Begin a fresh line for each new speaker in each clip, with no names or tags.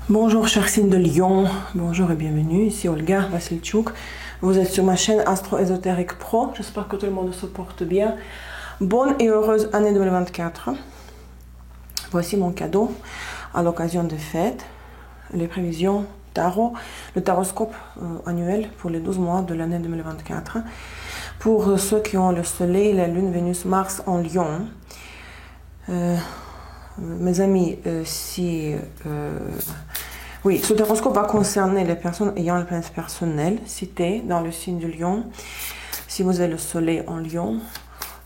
Bonjour chers signes de Lion, bonjour et bienvenue, ici Olga Vassilchuk. Vous êtes sur ma chaîne Astro Ésotérique Pro, j'espère que tout le monde se porte bien. Bonne et heureuse année 2024. Voici mon cadeau à l'occasion des fêtes, les prévisions tarot, le taroscope annuel pour les 12 mois de l'année 2024. Pour ceux qui ont le soleil, la lune, Vénus, Mars en Lion. Mes amis, oui, ce horoscope va concerner les personnes ayant la planète personnelle citée dans le signe du Lion. Si vous avez le soleil en Lion,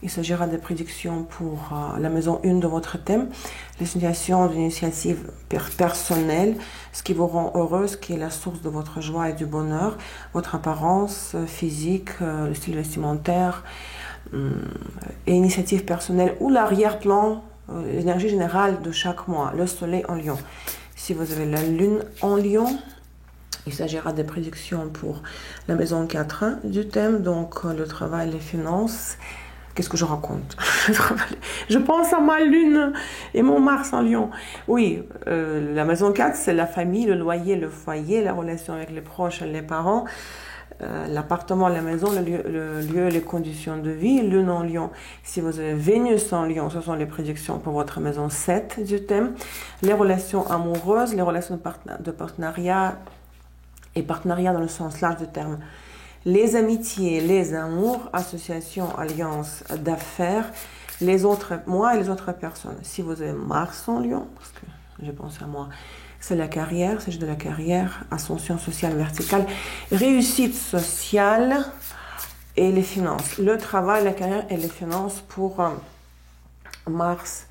il s'agira des prédictions pour la maison 1 de votre thème, les situations d'initiative personnelle, ce qui vous rend heureuse, qui est la source de votre joie et du bonheur, votre apparence physique, le style vestimentaire, et initiative personnelle ou l'arrière-plan, l'énergie générale de chaque mois, le soleil en Lion. Si vous avez la lune en Lion, il s'agira des prédictions pour la maison 4 du thème, donc le travail, les finances. Qu'est-ce que je raconte? Je pense à ma lune et mon Mars en Lion. Oui, la maison 4, c'est la famille, le loyer, le foyer, la relation avec les proches, les parents. L'appartement, la maison, le lieu, les conditions de vie, lune en Lion. Si vous avez Vénus en Lion, ce sont les prédictions pour votre maison 7 du thème. Les relations amoureuses, les relations de partenariat et partenariat dans le sens large du terme. Les amitiés, les amours, associations, alliances d'affaires, les autres, moi et les autres personnes. Si vous avez Mars en Lion, parce que je pense à moi, c'est la carrière, c'est de la carrière, ascension sociale verticale, réussite sociale et les finances. Le travail, la carrière et les finances pour Mars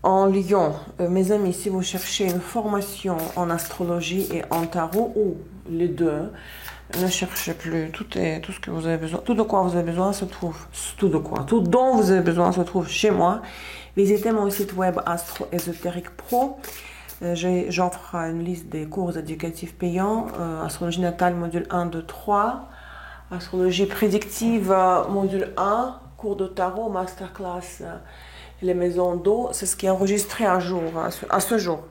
en Lion. Mes amis, si vous cherchez une formation en astrologie et en tarot, ou les deux, ne cherchez plus. Tout ce que vous avez besoin, tout de quoi vous avez besoin se trouve, tout dont vous avez besoin se trouve chez moi. Visitez mon site web Astro Ésotérique Pro. J'offre une liste des cours éducatifs payants, astrologie natale module 1, 2, 3, astrologie prédictive module 1, cours de tarot, masterclass, les maisons d'eau, c'est ce qui est enregistré à ce jour.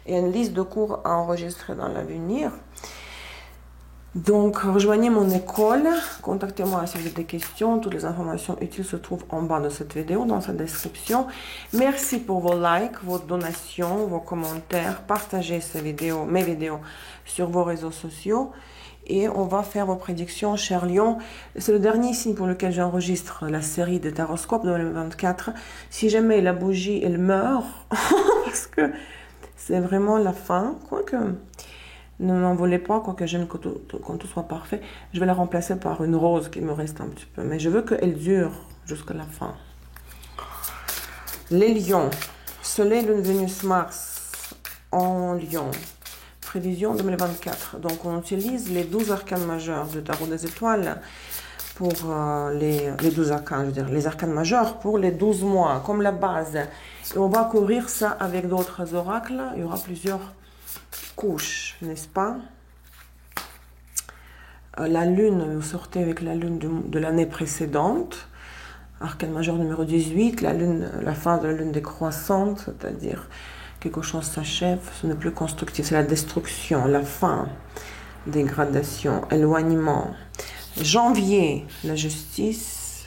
Et une liste de cours à enregistrer dans l'avenir. Donc, rejoignez mon école, contactez-moi si vous avez des questions. Toutes les informations utiles se trouvent en bas de cette vidéo, dans sa description. Merci pour vos likes, vos donations, vos commentaires. Partagez mes vidéos sur vos réseaux sociaux. Et on va faire vos prédictions, cher Lion. C'est le dernier signe pour lequel j'enregistre la série de taroscopes de 2024. Si jamais la bougie, elle meurt, parce que c'est vraiment la fin, quoique... Ne m'en voulez pas, quoique j'aime que tout soit parfait. Je vais la remplacer par une rose qui me reste un petit peu. Mais je veux qu'elle dure jusqu'à la fin. Les lions. Soleil, lune, Vénus, Mars en Lion. Prévision 2024. Donc on utilise les 12 arcanes majeurs du tarot des étoiles pour les 12 arcanes, je veux dire, les arcanes majeurs pour les 12 mois, comme la base. Et on va couvrir ça avec d'autres oracles. Il y aura plusieurs couche, n'est-ce pas? La lune, vous sortez avec la lune de l'année précédente, arcane majeur numéro 18, la fin de la lune décroissante, c'est-à-dire quelque chose s'achève, ce n'est plus constructif, c'est la destruction, la fin, dégradation, éloignement. Janvier, la justice,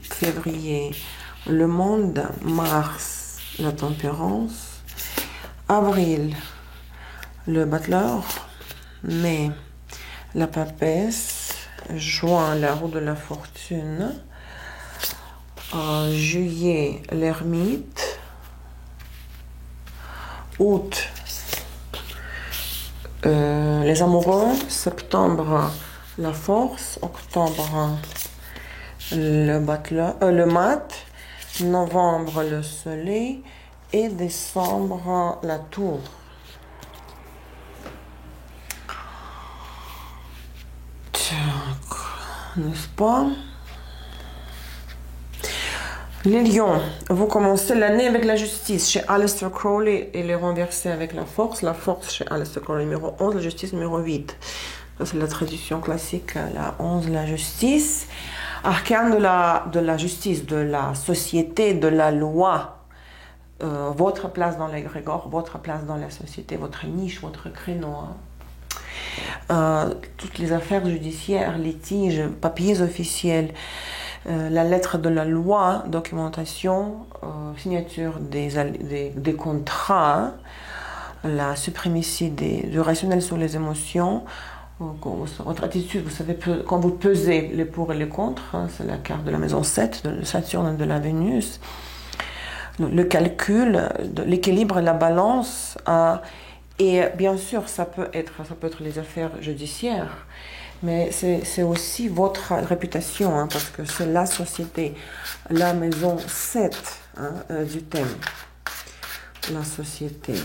février, le monde, mars, la tempérance, avril, le battleur, mai, la papesse, juin, la roue de la fortune, juillet, l'ermite, août, les amoureux, septembre, la force, octobre, le mat, novembre, le soleil et décembre, la tour. N'est-ce pas? Les lions, vous commencez l'année avec la justice chez Aleister Crowley et les renversés avec la force. La force chez Aleister Crowley numéro 11, la justice numéro 8. Ça c'est la tradition classique, la 11, la justice. Arcane de la justice, de la société, de la loi. votre place dans l'égrégore, votre place dans la société, votre niche, votre créneau. Toutes les affaires judiciaires, litiges, papiers officiels, la lettre de la loi, documentation, signature des contrats, la suprématie du rationnel sur les émotions, votre attitude, vous savez, quand vous pesez les pour et les contre, c'est la carte de la maison 7, de Saturne et de la Vénus, le calcul, l'équilibre et la balance, et bien sûr, ça peut être les affaires judiciaires, mais c'est aussi votre réputation, parce que c'est la société, la maison 7 du thème, la société.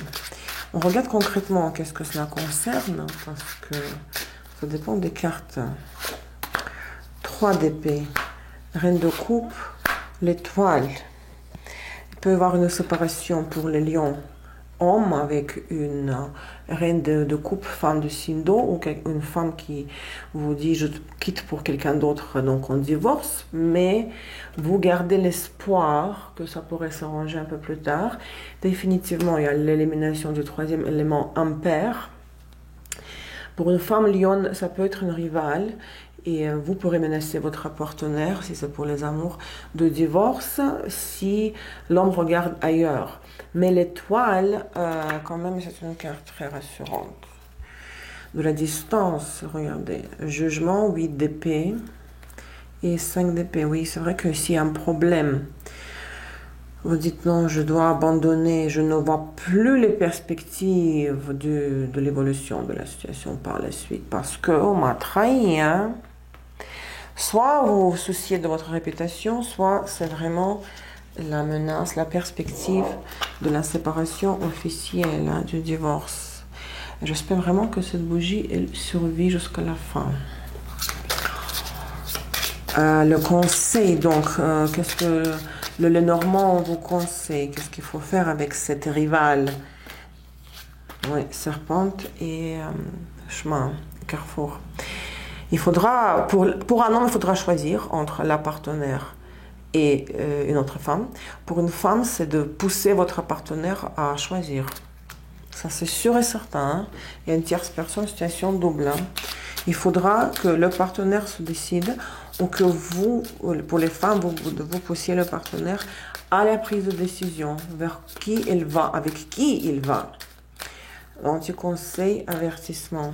On regarde concrètement qu'est-ce que cela concerne, parce que ça dépend des cartes. 3 d'épée, reine de coupe, l'étoile. Il peut y avoir une séparation pour les lions hommes avec une reine de coupe, femme de signe d'eau, ou une femme qui vous dit je quitte pour quelqu'un d'autre, donc on divorce, mais vous gardez l'espoir que ça pourrait s'arranger un peu plus tard. Définitivement, il y a l'élimination du 3e élément impair. Pour une femme lionne, ça peut être une rivale, et vous pourrez menacer votre partenaire, si c'est pour les amours, de divorce si l'homme regarde ailleurs. Mais l'étoile, quand même, c'est une carte très rassurante. De la distance, regardez, jugement, 8 d'épée et 5 d'épée. Oui, c'est vrai que s'il y a un problème, vous dites non, je dois abandonner, je ne vois plus les perspectives de l'évolution de la situation par la suite, parce qu'on m'a trahi, Soit vous vous souciez de votre réputation, soit c'est vraiment la menace, la perspective de la séparation officielle, du divorce. J'espère vraiment que cette bougie, elle survit jusqu'à la fin. Le conseil, donc, qu'est-ce que le Normand vous conseille? Qu'est-ce qu'il faut faire avec cette rivale? Oui, serpente et chemin, carrefour. Il faudra, pour un homme, il faudra choisir entre la partenaire et une autre femme. Pour une femme, c'est de pousser votre partenaire à choisir. Ça, c'est sûr et certain. Il y a une tierce personne, situation double. Il faudra que le partenaire se décide, ou que vous, pour les femmes, vous poussiez le partenaire à la prise de décision, vers qui il va, avec qui il va. Anti-conseil, avertissement.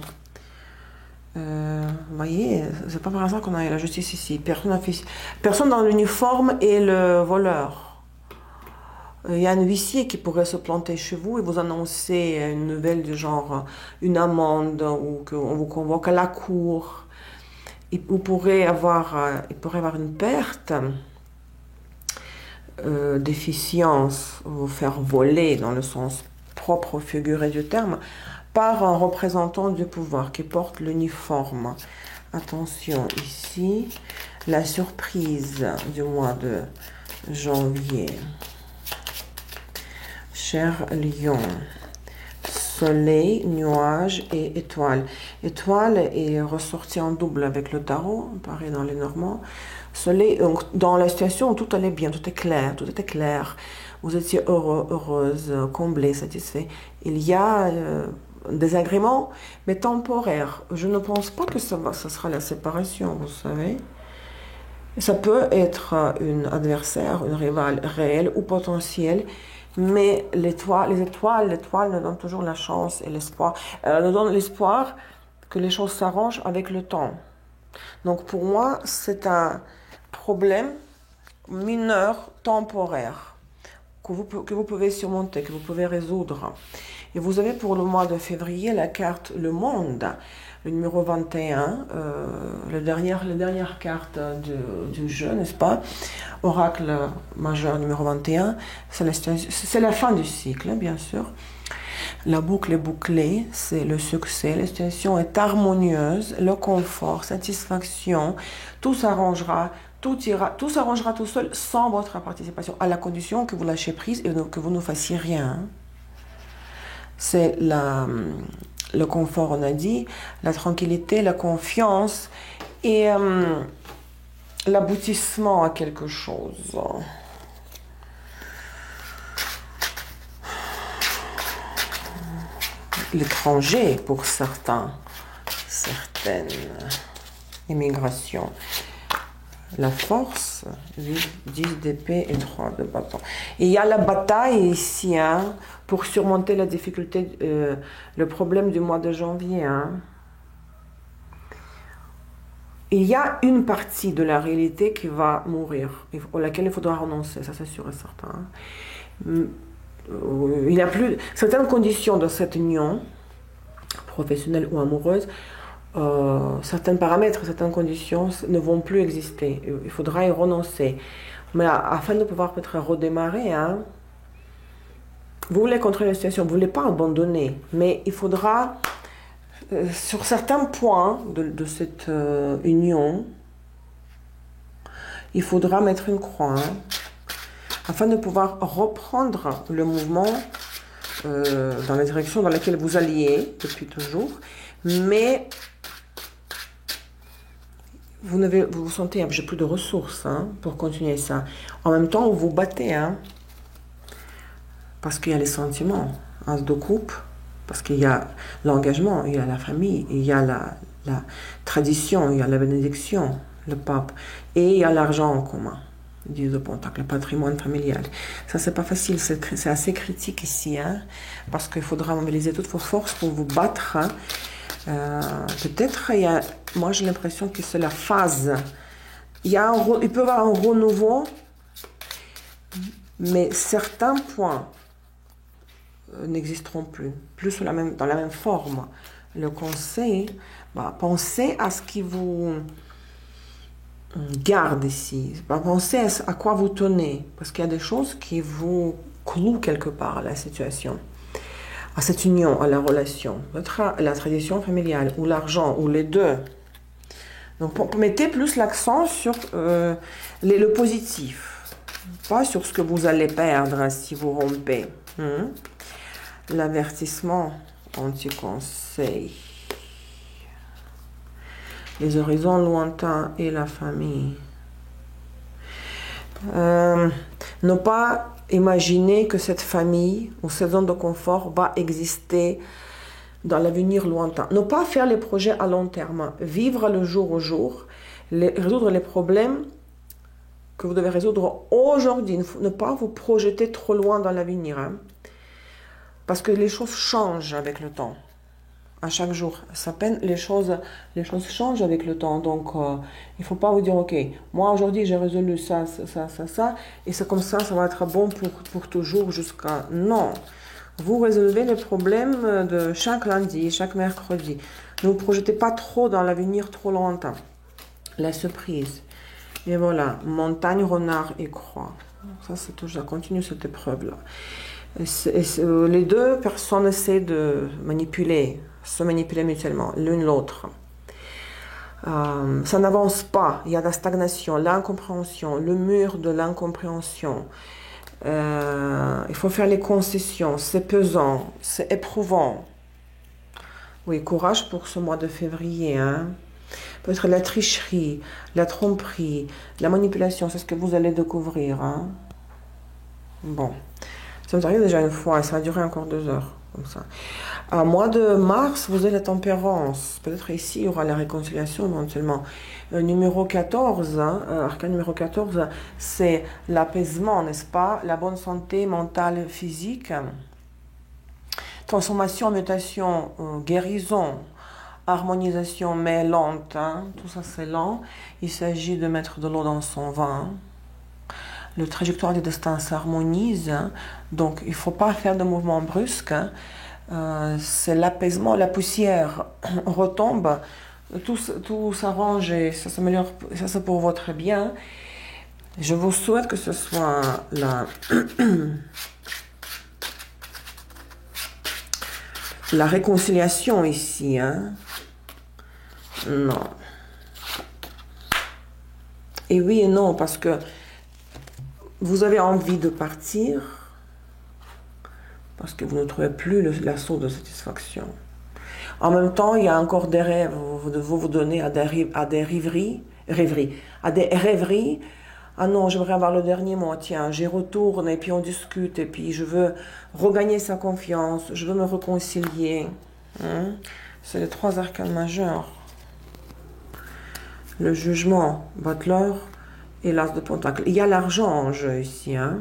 Vous voyez, c'est pas par hasard qu'on a la justice ici. Personne dans l'uniforme est le voleur. Il y a un huissier qui pourrait se planter chez vous et vous annoncer une nouvelle du genre une amende, ou qu'on vous convoque à la cour. Il pourrait avoir une perte, d'efficience, vous faire voler dans le sens propre ou figuré du terme, par un représentant du pouvoir qui porte l'uniforme. Attention ici, la surprise du mois de janvier. Cher Lion, soleil, nuage et étoile. Étoile est ressortie en double avec le tarot, pareil dans les Normands. Soleil, donc, dans la situation où tout allait bien, tout était clair. Vous étiez heureux, heureuse, comblé, satisfait. Il y a des agréments, mais temporaires. Je ne pense pas que ça sera la séparation, vous savez. Ça peut être une adversaire, une rivale réelle ou potentielle, mais les étoiles nous donnent toujours la chance et l'espoir. Nous donnent l'espoir que les choses s'arrangent avec le temps. Donc pour moi, c'est un problème mineur, temporaire, que vous pouvez surmonter, que vous pouvez résoudre. Et vous avez pour le mois de février la carte Le Monde, le numéro 21, la dernière carte du jeu, n'est-ce pas? Oracle majeur numéro 21, c'est la fin du cycle, bien sûr. La boucle est bouclée, c'est le succès, la situation est harmonieuse, le confort, satisfaction, tout s'arrangera, tout s'arrangera tout seul sans votre participation, à la condition que vous lâchez prise et que vous ne fassiez rien. C'est le confort, on a dit, la tranquillité, la confiance et l'aboutissement à quelque chose. l'étranger pour certaines immigrations. La force, 10 d'épée et 3 de bâton. Et il y a la bataille ici, hein, pour surmonter la difficulté, le problème du mois de janvier. Hein. Il y a une partie de la réalité qui va mourir, à laquelle il faudra renoncer, ça c'est sûr et certain. Il y a plus certaines conditions de cette union, professionnelle ou amoureuse, certains paramètres, certaines conditions ne vont plus exister. Il faudra y renoncer. Mais afin de pouvoir peut-être redémarrer, hein, vous voulez contrôler la situation, vous ne voulez pas abandonner, mais il faudra, sur certains points de cette union, il faudra mettre une croix, hein, afin de pouvoir reprendre le mouvement dans la direction dans laquelle vous alliez depuis toujours, mais vous vous sentez, j'ai plus de ressources, hein, pour continuer ça. En même temps, vous vous battez, hein, parce qu'il y a les sentiments, as de coupe, parce qu'il y a l'engagement, il y a la famille, il y a la tradition, il y a la bénédiction, le pape, et il y a l'argent en commun, 10 de pentacle, le patrimoine familial. Ça, c'est pas facile, c'est assez critique ici, hein, parce qu'il faudra mobiliser toutes vos forces pour vous battre, hein. Peut-être, moi j'ai l'impression que c'est la phase. Il peut y avoir un renouveau, mais certains points n'existeront plus dans la même forme. Le conseil, pensez à ce qui vous garde ici. Pensez à quoi vous tenez, parce qu'il y a des choses qui vous clouent quelque part à la situation, à cette union, à la relation, la tradition familiale, ou l'argent, ou les deux. Donc, mettez plus l'accent sur le positif, pas sur ce que vous allez perdre si vous rompez. L'avertissement anti-conseil. Les horizons lointains et la famille. Ne pas imaginer que cette famille ou cette zone de confort va exister dans l'avenir lointain. Ne pas faire les projets à long terme. Vivre le jour au jour. Résoudre les problèmes que vous devez résoudre aujourd'hui. Ne pas vous projeter trop loin dans l'avenir. Hein, parce que les choses changent avec le temps. À chaque jour. Les choses changent avec le temps. Donc, il ne faut pas vous dire, ok, moi aujourd'hui j'ai résolu ça, et c'est comme ça va être bon pour toujours jusqu'à... Non. Vous résolvez les problèmes de chaque lundi, chaque mercredi. Ne vous projetez pas trop dans l'avenir, trop lointain. La surprise. Et voilà, montagne, renard et croix. Ça continue cette épreuve-là. Les deux personnes essaient de se manipuler mutuellement, l'une l'autre. Ça n'avance pas, il y a de la stagnation, l'incompréhension, le mur de l'incompréhension. Il faut faire les concessions, c'est pesant, c'est éprouvant. Oui, courage pour ce mois de février. Hein. Peut-être la tricherie, la tromperie, la manipulation, c'est ce que vous allez découvrir. Hein. Bon, ça m'est arrivé déjà une fois et ça a duré encore 2 heures. Comme ça. Au mois de mars, vous avez la tempérance. Peut-être ici, il y aura la réconciliation éventuellement. Numéro 14, hein, arcane numéro 14, c'est l'apaisement, n'est-ce pas? La bonne santé mentale, physique. Transformation, mutation, guérison, harmonisation, mais lente. Hein, tout ça, c'est lent. Il s'agit de mettre de l'eau dans son vin. Le trajectoire du destin s'harmonise, hein, donc il ne faut pas faire de mouvements brusques. Hein, c'est l'apaisement, la poussière retombe, tout s'arrange et ça s'améliore, ça c'est pour votre bien. Je vous souhaite que ce soit la réconciliation ici. Hein. Non. Et oui et non, parce que vous avez envie de partir parce que vous ne trouvez plus la source de satisfaction. En même temps, il y a encore des rêves. Vous vous donnez à des rêveries, ah non, j'aimerais avoir le dernier mot, tiens, j'y retourne et puis on discute et puis je veux regagner sa confiance, je veux me réconcilier. Hein? C'est les 3 arcanes majeurs. Le jugement, Butler et l'as de pentacle. Il y a l'argent en jeu ici. Hein?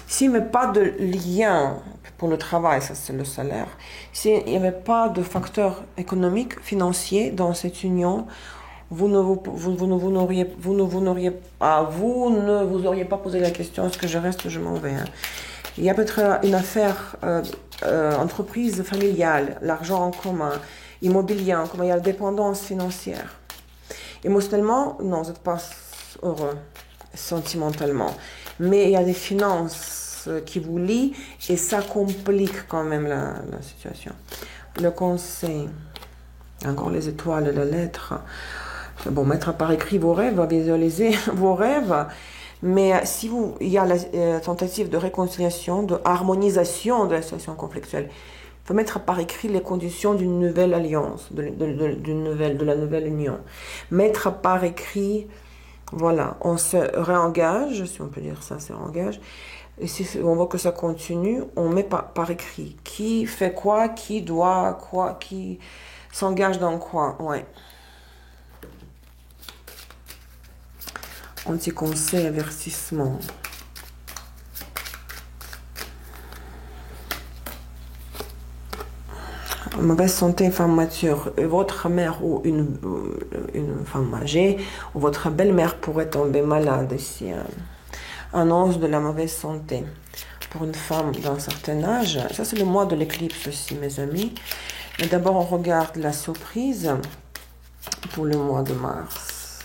S'il n'y avait pas de lien pour le travail, ça c'est le salaire, s'il n'y avait pas de facteur économique, financier dans cette union, vous ne vous auriez pas posé la question, est-ce que je reste ou je m'en vais. Hein? Il y a peut-être une affaire entreprise familiale, l'argent en commun, immobilier en commun, il y a la dépendance financière. Émotionnellement, non, vous n'êtes pas heureux, sentimentalement. Mais il y a des finances qui vous lient et ça complique quand même la situation. Le conseil, encore les étoiles, la lettre. Bon, mettre par écrit vos rêves, visualiser vos rêves. Mais si il y a la tentative de réconciliation, de harmonisation de la situation conflictuelle, il faut mettre par écrit les conditions d'une nouvelle alliance, de la nouvelle union. Mettre par écrit, voilà, on se réengage, si on peut dire ça, se réengage. Et si on voit que ça continue, on met par écrit qui fait quoi, qui doit quoi, qui s'engage dans quoi. Ouais. Anti-conseil, avertissement. Mauvaise santé, femme mature. Votre mère ou une femme âgée ou votre belle-mère pourrait tomber malade ici. Annonce de la mauvaise santé. Pour une femme d'un certain âge, ça c'est le mois de l'éclipse aussi, mes amis. Mais d'abord, on regarde la surprise pour le mois de mars.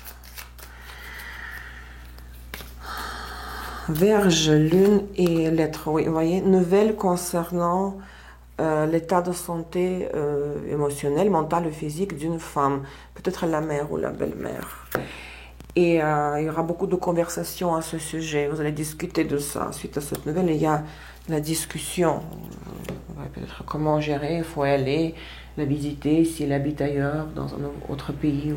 Vierge, lune et lettres. Oui, vous voyez, nouvelles concernant l'état de santé émotionnelle, mentale ou physique d'une femme, peut-être la mère ou la belle-mère. Et il y aura beaucoup de conversations à ce sujet. Vous allez discuter de ça. Suite à cette nouvelle, il y a la discussion. Peut-être comment gérer, il faut aller la visiter s'il habite ailleurs, dans un autre pays.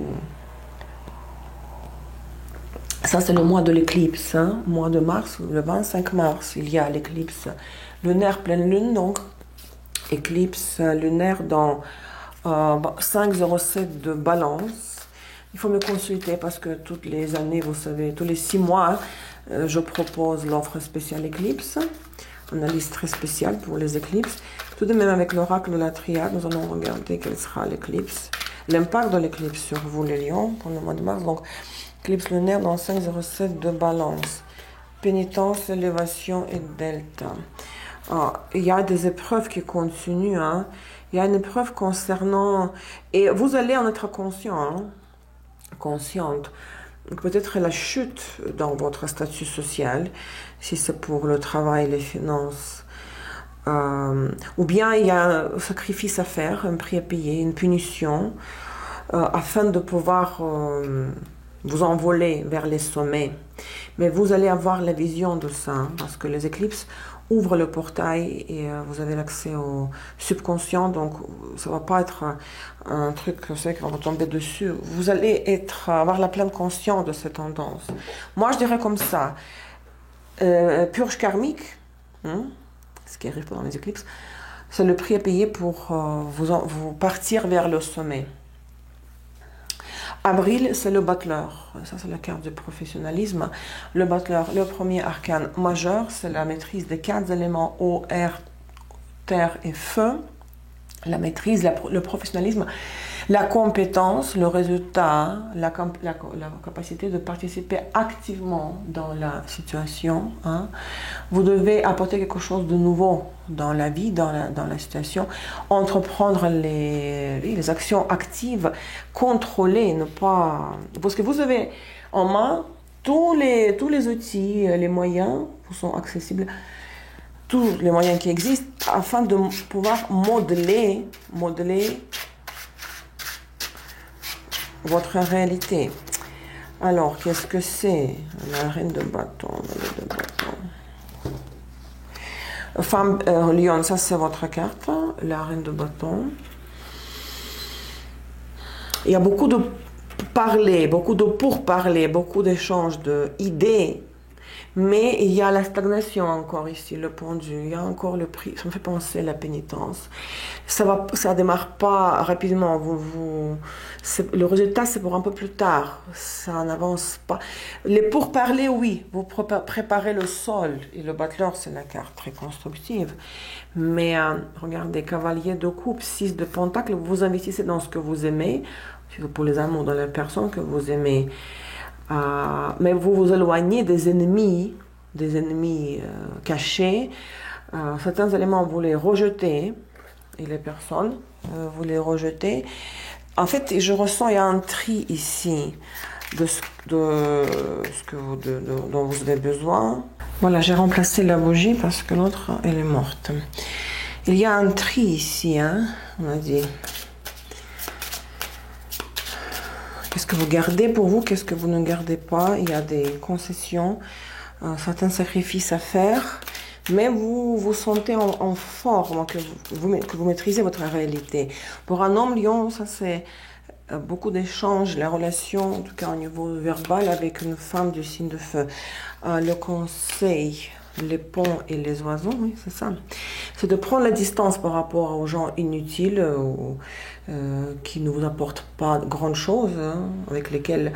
Ça, c'est le mois de l'éclipse. Hein? Mois de mars, le 25 mars, il y a l'éclipse lunaire pleine lune, donc éclipse lunaire dans 5,07 de balance. Il faut me consulter parce que toutes les années, vous savez, tous les 6 mois, je propose l'offre spéciale éclipse, analyse très spéciale pour les éclipses. Tout de même avec l'oracle de la triade, nous allons regarder quelle sera l'éclipse, l'impact de l'éclipse sur vous les lions pour le mois de mars. Donc, éclipse lunaire dans 5,07 de balance, pénitence, élévation et delta. Il y a des épreuves qui continuent. Hein. Il y a une épreuve concernant... Et vous allez en être conscient, hein, consciente. Peut-être la chute dans votre statut social, si c'est pour le travail, les finances. Ou bien il y a un sacrifice à faire, un prix à payer, une punition, afin de pouvoir vous envoler vers les sommets. Mais vous allez avoir la vision de ça, hein, parce que les éclipses ouvre le portail et vous avez l'accès au subconscient, donc ça va pas être un truc comme ça qui va vous tomber dessus. Vous allez avoir la pleine conscience de cette tendance. Moi, je dirais comme ça, purge karmique, hein, ce qui arrive pendant les éclipses, c'est le prix à payer pour vous partir vers le sommet. Avril, c'est le Butler. Ça, c'est la carte du professionnalisme. Le Butler, le premier arcane majeur, c'est la maîtrise des 4 éléments eau, air, terre et feu. La maîtrise, le professionnalisme, la compétence, le résultat, la capacité de participer activement dans la situation. Hein. Vous devez apporter quelque chose de nouveau dans la vie, dans la situation, entreprendre les actions actives, contrôler, ne pas... Parce que vous avez en main tous les outils, les moyens vous sont accessibles, tous les moyens qui existent afin de pouvoir modeler votre réalité. Alors, qu'est-ce que c'est? La reine de bâton, Femme lion, ça c'est votre carte, la reine de bâton. Il y a beaucoup de parler, beaucoup de pourparlers, beaucoup d'échanges d'idées. Mais il y a la stagnation encore ici, le pendu, il y a encore le prix, ça me fait penser à la pénitence. Ça démarre pas rapidement, le résultat c'est pour un peu plus tard, ça n'avance pas. Les pourparlers, oui, vous préparez le sol, et le battleur c'est la carte très constructive. Mais regardez, cavalier de coupe, 6 de pentacle, vous investissez dans ce que vous aimez, pour les amours, dans la personne que vous aimez. Mais vous vous éloignez des ennemis cachés. Certains éléments, vous les rejetez, et les personnes, vous les rejetez. En fait, je ressens, il y a un tri ici de ce dont vous avez besoin. Voilà, j'ai remplacé la bougie parce que l'autre, elle est morte. Il y a un tri ici, hein, on a dit. Qu'est-ce que vous gardez pour vous, qu'est-ce que vous ne gardez pas? Il y a des concessions, certains sacrifices à faire, mais vous vous sentez en forme, que vous maîtrisez votre réalité. Pour un homme lion, ça c'est beaucoup d'échanges, la relation, en tout cas au niveau verbal, avec une femme du signe de feu. Le conseil, les ponts et les oiseaux, oui, c'est ça. C'est de prendre la distance par rapport aux gens inutiles qui ne vous apportent pas grande chose, hein, avec lesquels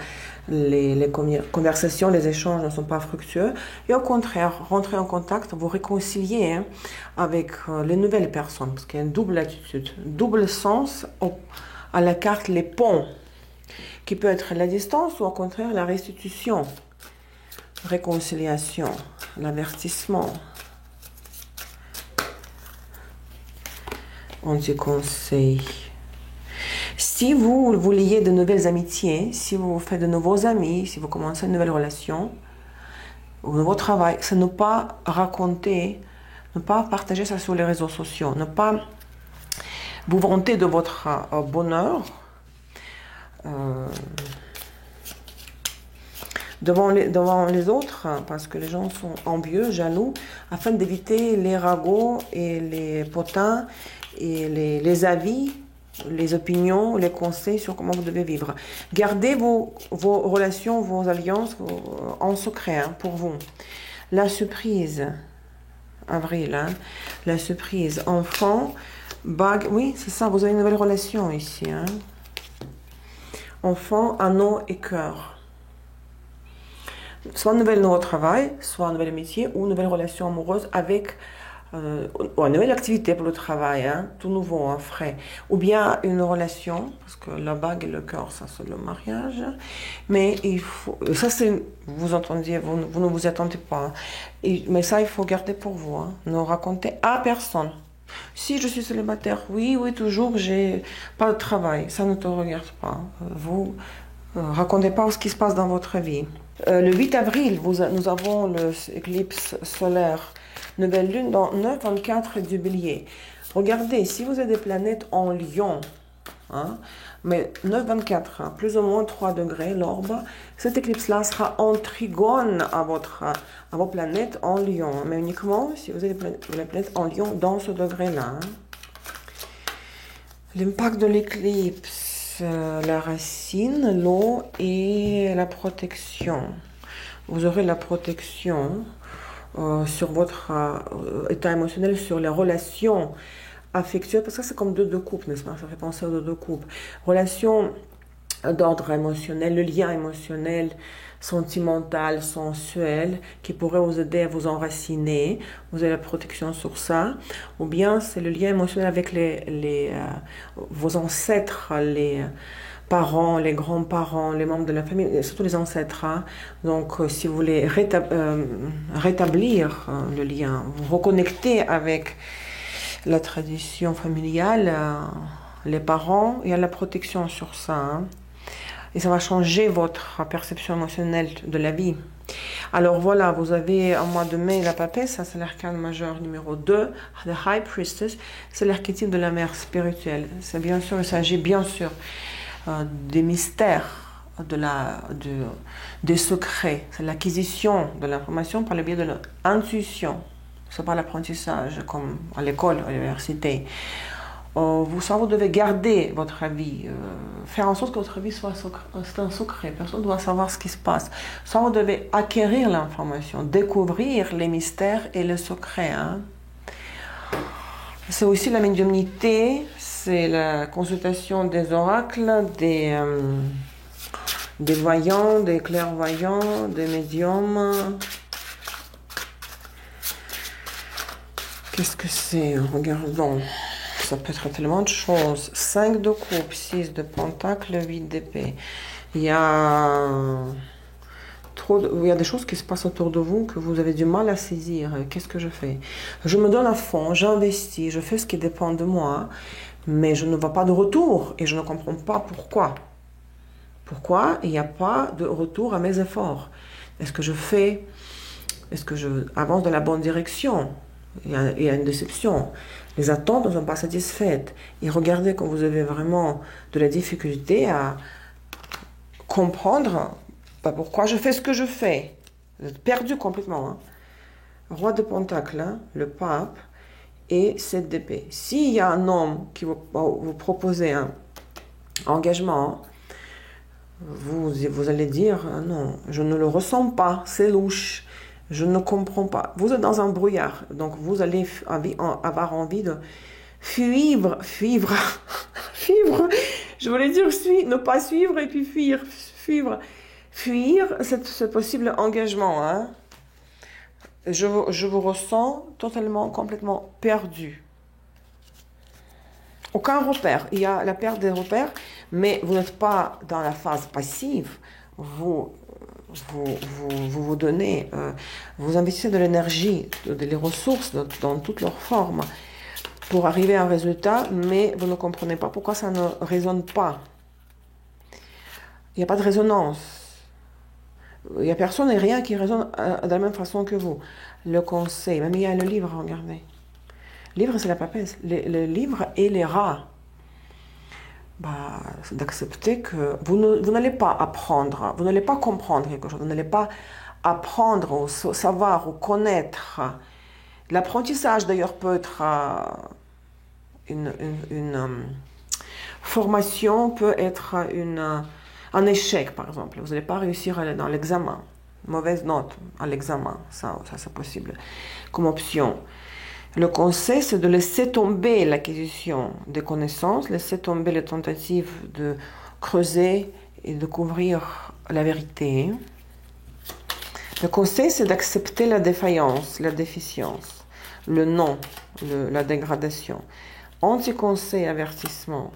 les conversations, les échanges ne sont pas fructueux. Et au contraire, rentrer en contact, vous réconcilier, hein, avec les nouvelles personnes, parce qu'il y a une double attitude, double sens à la carte les ponts, qui peut être la distance ou au contraire la restitution. Réconciliation, l'avertissement. On dit conseil. Si vous liez de nouvelles amitiés, si vous faites de nouveaux amis, si vous commencez une nouvelle relation, ou un nouveau travail, c'est ne pas raconter, ne pas partager ça sur les réseaux sociaux, ne pas vous vanter de votre bonheur, devant les autres, parce que les gens sont envieux, jaloux, afin d'éviter les ragots et les potins et les avis, les opinions, les conseils sur comment vous devez vivre. Gardez vos relations, vos alliances en secret, hein, pour vous. La surprise, avril, hein, la surprise, enfant, bague, oui, c'est ça, vous avez une nouvelle relation ici. Hein. Enfant, anneau et cœur. Soit un nouveau travail, soit un nouvel métier ou une nouvelle relation amoureuse avec une nouvelle activité pour le travail, hein, tout nouveau, hein, frais. Ou bien une relation, parce que la bague et le cœur, ça c'est le mariage. Mais il faut, ça c'est, vous entendiez, vous ne vous attendez pas. Hein. Mais ça, il faut garder pour vous. Hein, ne racontez à personne. Si je suis célibataire, oui, toujours, j'ai pas de travail. Ça ne te regarde pas. Vous racontez pas ce qui se passe dans votre vie. Le 8 avril, nous avons l'éclipse solaire, nouvelle lune dans 9-24 du Bélier. Regardez, si vous avez des planètes en Lion, hein, mais 9-24, hein, plus ou moins 3 degrés, l'orbe, cette éclipse-là sera en trigone à vos planètes en Lion, mais uniquement si vous avez les planètes en Lion dans ce degré-là. Hein. L'impact de l'éclipse. La racine, l'eau et la protection. Vous aurez la protection sur votre état émotionnel, sur les relations affectueuses, parce que c'est comme deux coupes, n'est-ce pas? Ça fait penser aux deux coupes. Relations d'ordre émotionnel, le lien émotionnel, sentimental, sensuel, qui pourrait vous aider à vous enraciner. Vous avez la protection sur ça. Ou bien c'est le lien émotionnel avec vos ancêtres, les parents, les grands-parents, les membres de la famille, surtout les ancêtres. Hein. Donc si vous voulez rétablir le lien, vous reconnecter avec la tradition familiale, les parents, il y a la protection sur ça. Hein. Et ça va changer votre perception émotionnelle de la vie. Alors voilà, vous avez en mois de mai la papesse, ça c'est l'arcane majeur numéro 2, The High Priestess, c'est l'archétype de la mère spirituelle. C'est bien sûr, il s'agit bien sûr des mystères, des secrets. C'est l'acquisition de l'information par le biais de l'intuition. C'est pas l'apprentissage comme à l'école, à l'université. vous devez garder votre avis, faire en sorte que votre avis soit un secret. Personne ne doit savoir ce qui se passe. Soit vous devez acquérir l'information, découvrir les mystères et les secrets. Hein. C'est aussi la médiumnité, c'est la consultation des oracles, des voyants, des clairvoyants, des médiums. Qu'est-ce que c'est? Regardons. Ça peut être tellement de choses. 5 de coupe, 6 de pentacle, 8 d'épée. Il y a des choses qui se passent autour de vous que vous avez du mal à saisir. Qu'est-ce que je fais? Je me donne à fond, j'investis, je fais ce qui dépend de moi, mais je ne vois pas de retour et je ne comprends pas pourquoi. Pourquoi il n'y a pas de retour à mes efforts? Est-ce que je avance dans la bonne direction? Il y a une déception. Les attentes ne sont pas satisfaites. Et regardez quand vous avez vraiment de la difficulté à comprendre pourquoi je fais ce que je fais. Vous êtes perdu complètement. Hein. Roi de Pentacle, hein, le pape et 7 d'épée. S'il y a un homme qui vous propose un engagement, vous allez dire non, je ne le ressens pas, c'est louche. Je ne comprends pas. Vous êtes dans un brouillard, donc vous allez avoir envie de fuir. Je voulais dire ne pas suivre et puis fuir. Fuir ce possible engagement. Hein. Je vous ressens totalement, complètement perdu. Aucun repère. Il y a la perte des repères, mais vous n'êtes pas dans la phase passive. Vous donnez, vous investissez de l'énergie, des ressources dans toutes leurs formes pour arriver à un résultat, mais vous ne comprenez pas pourquoi ça ne résonne pas. Il n'y a pas de résonance. Il n'y a personne et rien qui résonne de la même façon que vous. Le conseil, même il y a le livre, regardez. Le livre, c'est la papesse. Le livre et les rats. D'accepter que vous n'allez pas apprendre, vous n'allez pas comprendre quelque chose, vous n'allez pas apprendre ou savoir ou connaître. L'apprentissage d'ailleurs peut être une formation, peut être un échec par exemple. Vous n'allez pas réussir dans l'examen, mauvaise note à l'examen, ça c'est possible comme option. Le conseil, c'est de laisser tomber l'acquisition des connaissances, laisser tomber les tentatives de creuser et de découvrir la vérité. Le conseil, c'est d'accepter la défaillance, la déficience, le non, la dégradation. Anti-conseil, avertissement.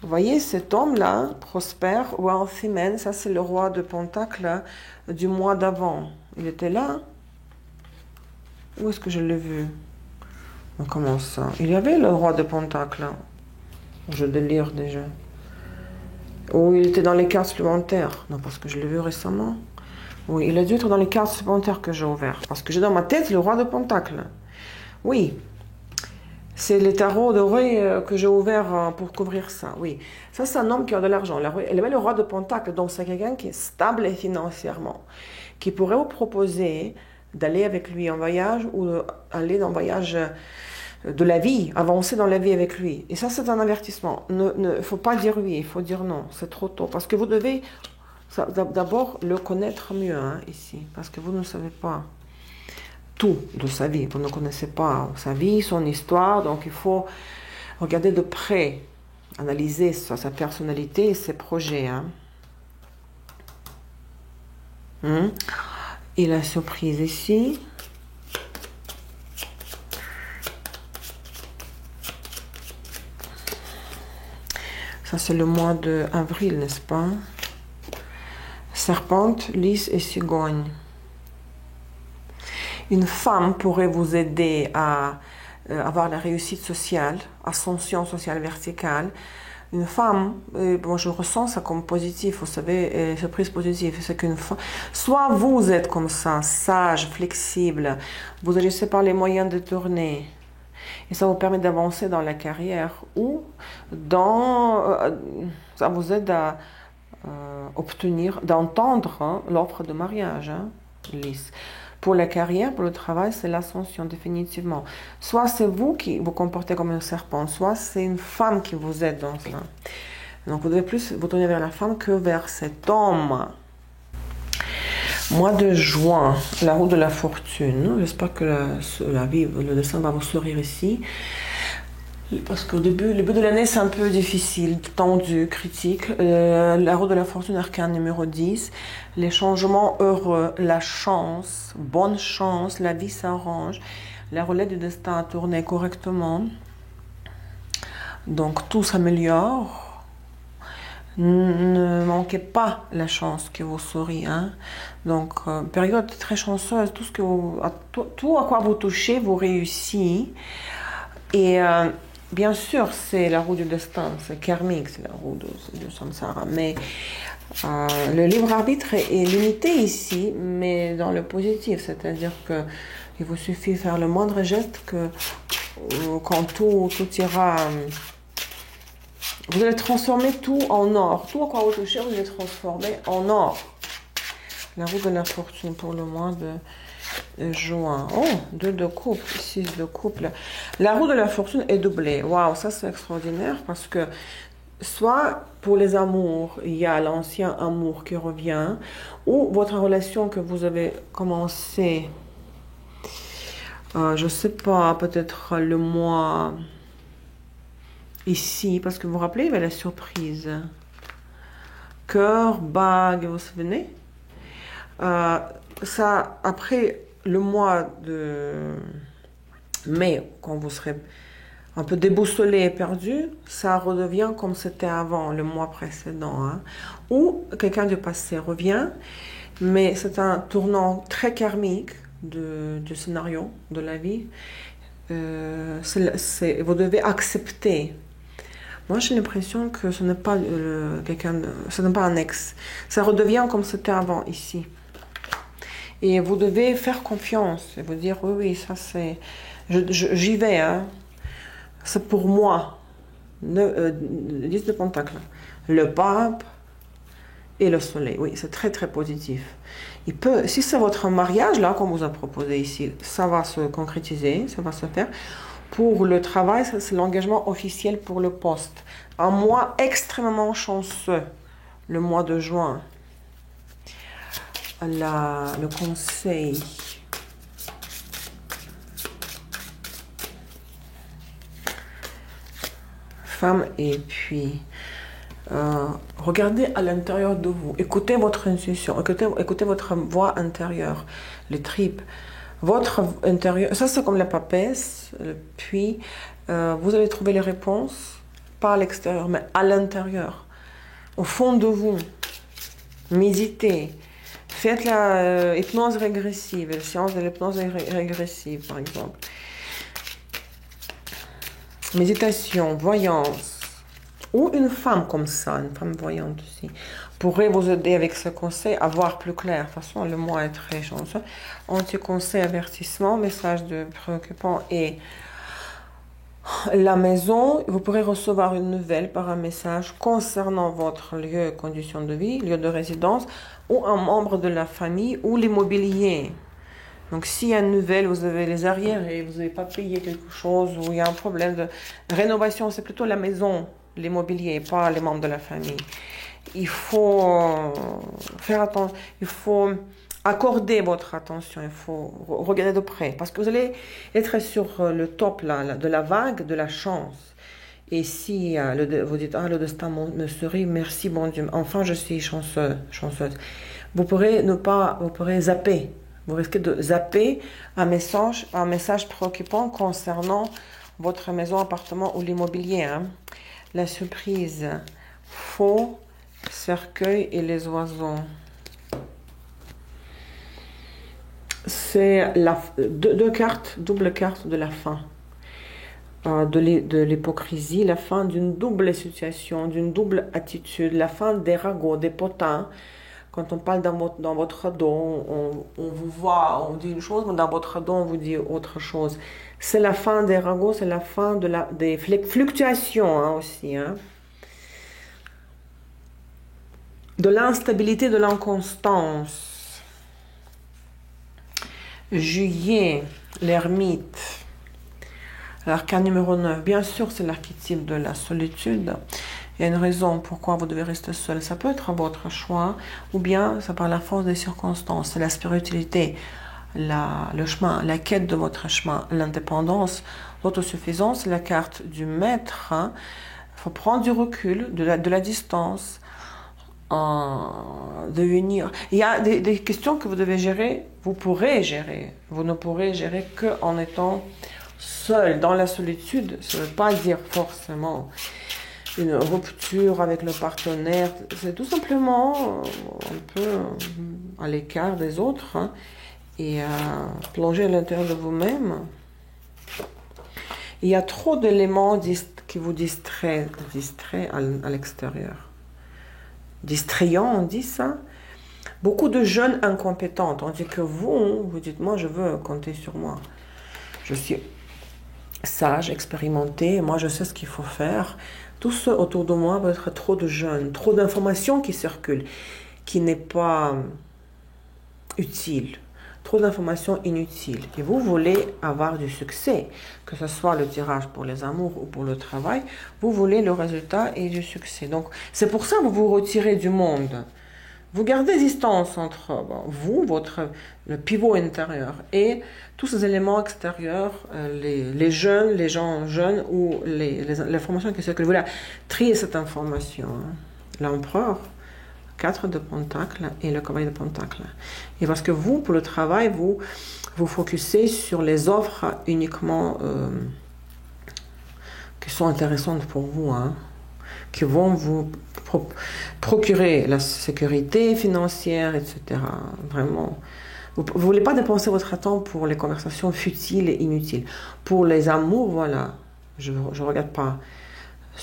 Vous voyez, cet homme-là, prospère, wealthy man, ça c'est le roi de Pentacle du mois d'avant. Il était là. Où est-ce que je l'ai vu? Comment ça? Il y avait le roi de Pentacle. Je délire déjà. Ou il était dans les cartes supplémentaires. Non, parce que je l'ai vu récemment. Oui, il a dû être dans les cartes supplémentaires que j'ai ouvertes. Parce que j'ai dans ma tête le roi de Pentacle. Oui. C'est les tarots dorés que j'ai ouverts pour couvrir ça. Oui. Ça, c'est un homme qui a de l'argent. Il avait le roi de Pentacle. Donc, c'est quelqu'un qui est stable financièrement. Qui pourrait vous proposer d'aller avec lui en voyage ou aller dans un voyage de la vie, avancer dans la vie avec lui. Et ça, c'est un avertissement. Il ne faut pas dire oui, il faut dire non. C'est trop tôt. Parce que vous devez d'abord le connaître mieux hein, ici. Parce que vous ne savez pas tout de sa vie. Vous ne connaissez pas sa vie, son histoire. Donc, il faut regarder de près, analyser sa personnalité et ses projets. Hein. Et la surprise ici. Ça, c'est le mois d'avril, n'est-ce pas? Serpente, lys et cigogne. Une femme pourrait vous aider à avoir la réussite sociale, ascension sociale verticale. Une femme, bon, je ressens ça comme positif, vous savez, surprise positive, c'est qu'une femme, soit vous êtes comme ça, sage, flexible, vous agissez par les moyens de tourner, et ça vous permet d'avancer dans la carrière, ou ça vous aide à d'entendre l'offre de mariage, hein, lisse. Pour la carrière, pour le travail, c'est l'ascension, définitivement. Soit c'est vous qui vous comportez comme un serpent, soit c'est une femme qui vous aide dans cela. Donc vous devez plus vous tourner vers la femme que vers cet homme. Mois de juin, la roue de la fortune. J'espère que la vie, le destin va vous sourire ici. Parce qu'au début, le début de l'année, c'est un peu difficile, tendu, critique. La roue de la fortune, arcane numéro 10. Les changements heureux, la chance, bonne chance, la vie s'arrange. La roulette du destin a tourné correctement. Donc tout s'améliore. Ne manquez pas la chance qui vous sourit. Hein. Donc, période très chanceuse. Tout à quoi vous touchez, vous réussissez. Et bien sûr, c'est la roue du destin, c'est karmique, c'est la roue de samsara. Mais le libre arbitre est limité ici, mais dans le positif. C'est-à-dire qu'il vous suffit de faire le moindre geste que quand tout ira... Vous allez transformer tout en or. Tout à quoi vous touchez, vous allez transformer en or. La roue de la fortune pour le mois de juin. Oh, 2 de couple, 6 de couple. La roue de la fortune est doublée. Waouh, ça c'est extraordinaire parce que soit pour les amours, il y a l'ancien amour qui revient, ou votre relation que vous avez commencé, je ne sais pas, peut-être le mois... Ici, parce que vous vous rappelez, il y avait la surprise. Cœur, bague, vous vous souvenez? Ça, après le mois de mai, quand vous serez un peu déboussolé et perdu, ça redevient comme c'était avant, le mois précédent. Hein. Ou quelqu'un du passé revient, mais c'est un tournant très karmique du scénario de la vie. Vous devez accepter. Moi, j'ai l'impression que ce n'est pas ce n'est pas un ex. Ça redevient comme c'était avant ici. Et vous devez faire confiance et vous dire oui, oui, ça c'est, j'y vais. Hein. C'est pour moi. 10 de Pentacle, le pape et le soleil. Oui, c'est très très positif. Si c'est votre mariage là, qu'on vous a proposé ici, ça va se concrétiser, ça va se faire. Pour le travail, c'est l'engagement officiel pour le poste. Un mois extrêmement chanceux, le mois de juin. Le conseil. Femme, et puis regardez à l'intérieur de vous. Écoutez votre intuition, écoutez votre voix intérieure, les tripes. Votre intérieur, ça c'est comme la papesse, puis vous allez trouver les réponses, pas à l'extérieur, mais à l'intérieur, au fond de vous. Méditez, faites la hypnose régressive, la séance de l'hypnose régressive par exemple. Méditation, voyance, ou une femme comme ça, une femme voyante aussi, pourrait vous aider avec ce conseil à voir plus clair. De toute façon, le mois est très chanceux. Anti-conseil, avertissement, message de préoccupant et la maison. Vous pourrez recevoir une nouvelle par un message concernant votre lieu, conditions de vie, lieu de résidence, ou un membre de la famille, ou l'immobilier. Donc, s'il y a une nouvelle, vous avez les arrières et vous n'avez pas payé quelque chose, ou il y a un problème de rénovation, c'est plutôt la maison, l'immobilier, pas les membres de la famille. Il faut faire attention, il faut accorder votre attention, il faut regarder de près, parce que vous allez être sur le top là, de la vague de la chance. Et si vous dites, ah, le destin me sourit, merci bon Dieu, enfin je suis chanceuse. Vous pourrez zapper. Vous risquez de zapper un message préoccupant concernant votre maison, appartement ou l'immobilier. Hein. La surprise, faux, cercueil et les oiseaux. C'est deux cartes, double carte de la fin. De l'hypocrisie, la fin d'une double situation, d'une double attitude, la fin des ragots, des potins. Quand on parle dans votre dos, on vous voit, on dit une chose, mais dans votre dos, on vous dit autre chose. C'est la fin des ragots, c'est la fin des fluctuations hein, aussi. Hein. De l'instabilité, de l'inconstance. Juillet, l'ermite. L'arcane numéro 9, bien sûr, c'est l'archétype de la solitude. Il y a une raison pourquoi vous devez rester seul. Ça peut être votre choix, ou bien ça par la force des circonstances. C'est la spiritualité, le chemin, la quête de votre chemin, l'indépendance, l'autosuffisance, la carte du maître. Il faut prendre du recul, de la distance, de unir. Il y a des questions que vous devez gérer, vous pourrez gérer. Vous ne pourrez gérer qu'en étant seul, dans la solitude. Ça ne veut pas dire forcément une rupture avec le partenaire. C'est tout simplement un peu à l'écart des autres, hein, et plonger à l'intérieur de vous-même. Il y a trop d'éléments qui vous distraient à l'extérieur. Distrayant, on dit ça. Beaucoup de jeunes incompétents, tandis que vous dites, moi je veux compter sur moi. Je suis sage, expérimenté, moi je sais ce qu'il faut faire. Tout ce autour de moi va être trop de jeunes, trop d'informations qui circulent, qui n'est pas utile. Trop d'informations inutiles. Et vous voulez avoir du succès, que ce soit le tirage pour les amours ou pour le travail, vous voulez le résultat et du succès. Donc c'est pour ça que vous vous retirez du monde. Vous gardez distance entre vous, le pivot intérieur, et tous ces éléments extérieurs, les jeunes, les gens jeunes ou l'information qui circule. Vous voulez trier cette information. Hein. L'empereur, 4 de pentacles et le cavalier de pentacles. Et parce que vous, pour le travail, vous focussez sur les offres uniquement qui sont intéressantes pour vous, hein, qui vont vous procurer la sécurité financière, etc. Vraiment. Vous ne voulez pas dépenser votre temps pour les conversations futiles et inutiles. Pour les amours, voilà, je ne regarde pas.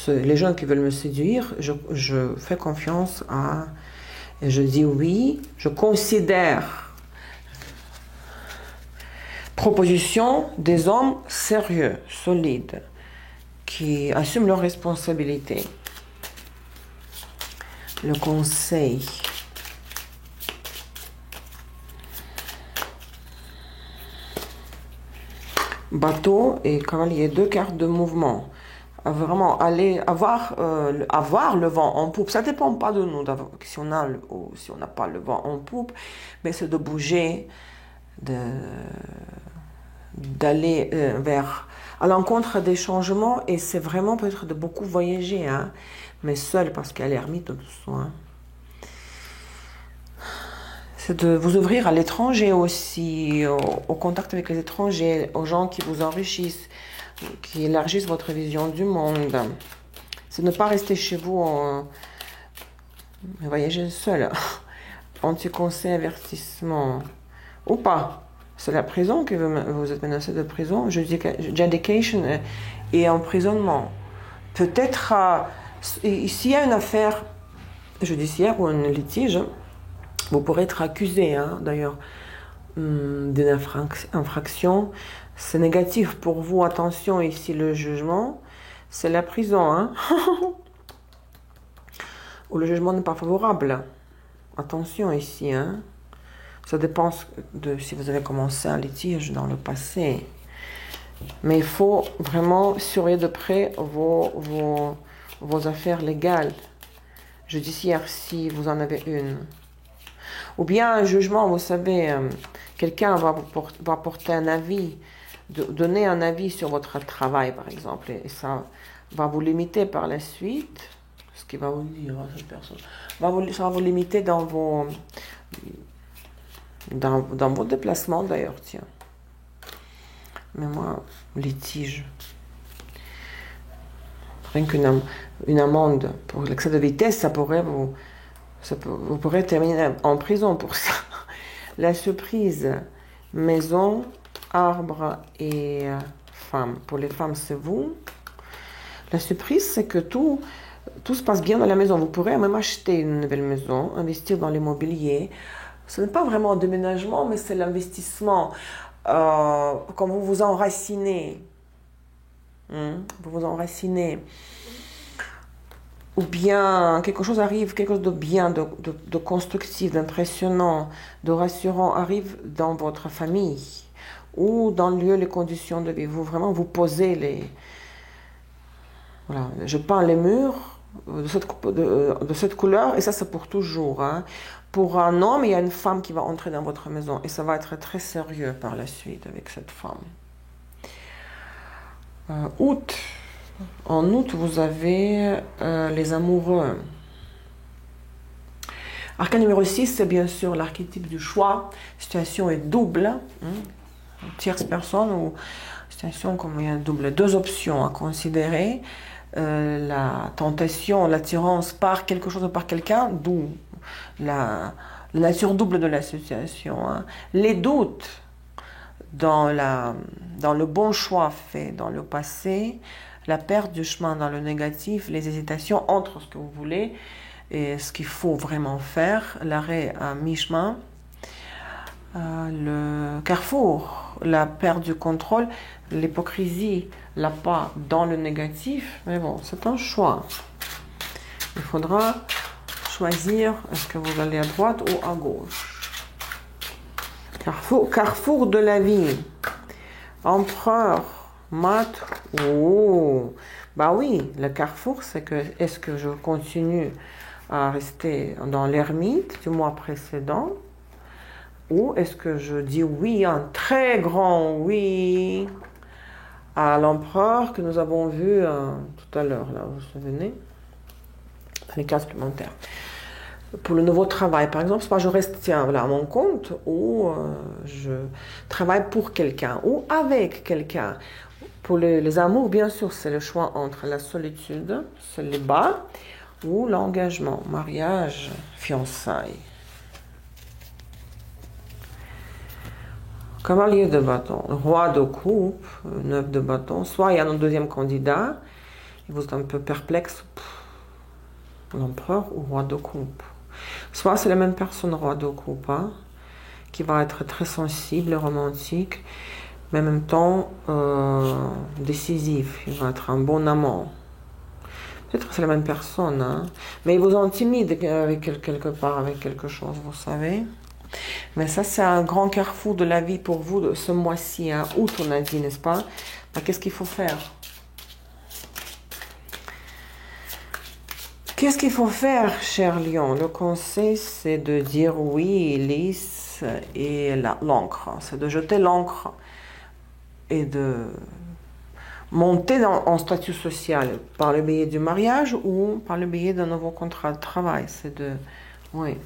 Les gens qui veulent me séduire, je fais confiance et je dis oui, je considère proposition des hommes sérieux, solides, qui assument leurs responsabilités. Le conseil. Bateau et cavalier, 2 cartes de mouvement. Vraiment, avoir le vent en poupe. Ça ne dépend pas de nous, si on a ou si on n'a pas le vent en poupe, mais c'est de bouger, d'aller à l'encontre des changements, et c'est vraiment peut-être de beaucoup voyager, hein, mais seul, parce qu'il y a l'ermite de tout ça. Hein. C'est de vous ouvrir à l'étranger aussi, au contact avec les étrangers, aux gens qui vous enrichissent, qui élargissent votre vision du monde. C'est de ne pas rester chez vous, voyager seul. Anti-conseil, avertissement. Ou pas. C'est la prison que vous êtes menacé de prison. Judication et emprisonnement. Peut-être, s'il y a une affaire judiciaire ou un litige, vous pourrez être accusé, hein, d'ailleurs, d'une infraction. C'est négatif pour vous. Attention, ici, le jugement, c'est la prison, hein. Ou le jugement n'est pas favorable. Attention ici, hein. Ça dépend de si vous avez commencé un litige dans le passé. Mais il faut vraiment surveiller de près vos affaires légales, judiciaires, si vous en avez une. Ou bien un jugement, vous savez, quelqu'un va porter un avis, donner un avis sur votre travail, par exemple, et ça va vous limiter par la suite. Ce qui va vous dire à cette personne, ça va vous limiter dans vos déplacements, d'ailleurs, tiens. Mais moi, litige. Rien qu'une amende pour l'excès de vitesse, vous pourrez terminer en prison pour ça. La surprise, maison, arbre et femme. Pour les femmes, c'est vous. La surprise, c'est que tout se passe bien dans la maison. Vous pourrez même acheter une nouvelle maison, investir dans l'immobilier. Ce n'est pas vraiment un déménagement, mais c'est l'investissement. Quand vous vous enracinez, vous vous enracinez ou bien quelque chose arrive, quelque chose de bien, de constructif, d'impressionnant, de rassurant arrive dans votre famille ou dans le lieu, les conditions de vie. Vous vraiment vous posez les... Voilà, je peins les murs de cette couleur et ça c'est pour toujours. Hein. Pour un homme, il y a une femme qui va entrer dans votre maison et ça va être très sérieux par la suite avec cette femme. Août. En août, vous avez les amoureux. Arcane numéro 6, c'est bien sûr l'archétype du choix. Situation est double. Tierce personne ou situation comme il y a double. Deux options à considérer. La tentation, l'attirance par quelque chose ou par quelqu'un, d'où la nature double de la situation. Hein. Les doutes dans le bon choix fait dans le passé, la perte du chemin dans le négatif, les hésitations entre ce que vous voulez et ce qu'il faut vraiment faire, l'arrêt à mi-chemin, le carrefour, la perte du contrôle, l'hypocrisie, la pas dans le négatif, mais bon, c'est un choix. Il faudra choisir, est-ce que vous allez à droite ou à gauche. Carrefour de la vie, empereur, mat, oh, bah oui, le carrefour, c'est que, est-ce que je continue à rester dans l'ermite du mois précédent, ou est-ce que je dis oui, un très grand oui, à l'empereur que nous avons vu tout à l'heure, là, vous vous souvenez, dans les cases supplémentaires. Pour le nouveau travail, par exemple, soit je reste voilà, à mon compte, ou je travaille pour quelqu'un, ou avec quelqu'un. Pour les amours, bien sûr, c'est le choix entre la solitude, célibat, ou l'engagement, mariage, fiançailles. Cavalier de bâton, roi de coupe, neuf de bâton. Soit il y a un deuxième candidat, et vous êtes un peu perplexe, l'empereur ou roi de coupe. Soit c'est la même personne, roi de coupe, hein, qui va être très sensible, romantique, mais en même temps décisif. Il va être un bon amant. Peut-être que c'est la même personne, hein, mais il vous intimide avec quelque part, avec quelque chose, vous savez. Mais ça, c'est un grand carrefour de la vie pour vous ce mois-ci, hein, août, on a dit, n'est-ce pas? Qu'est-ce qu'il faut faire? Qu'est-ce qu'il faut faire, cher lion? Le conseil, c'est de dire oui, lisse et l'encre. C'est de jeter l'encre et de monter en statut social par le biais du mariage ou par le biais d'un nouveau contrat de travail. C'est de, oui,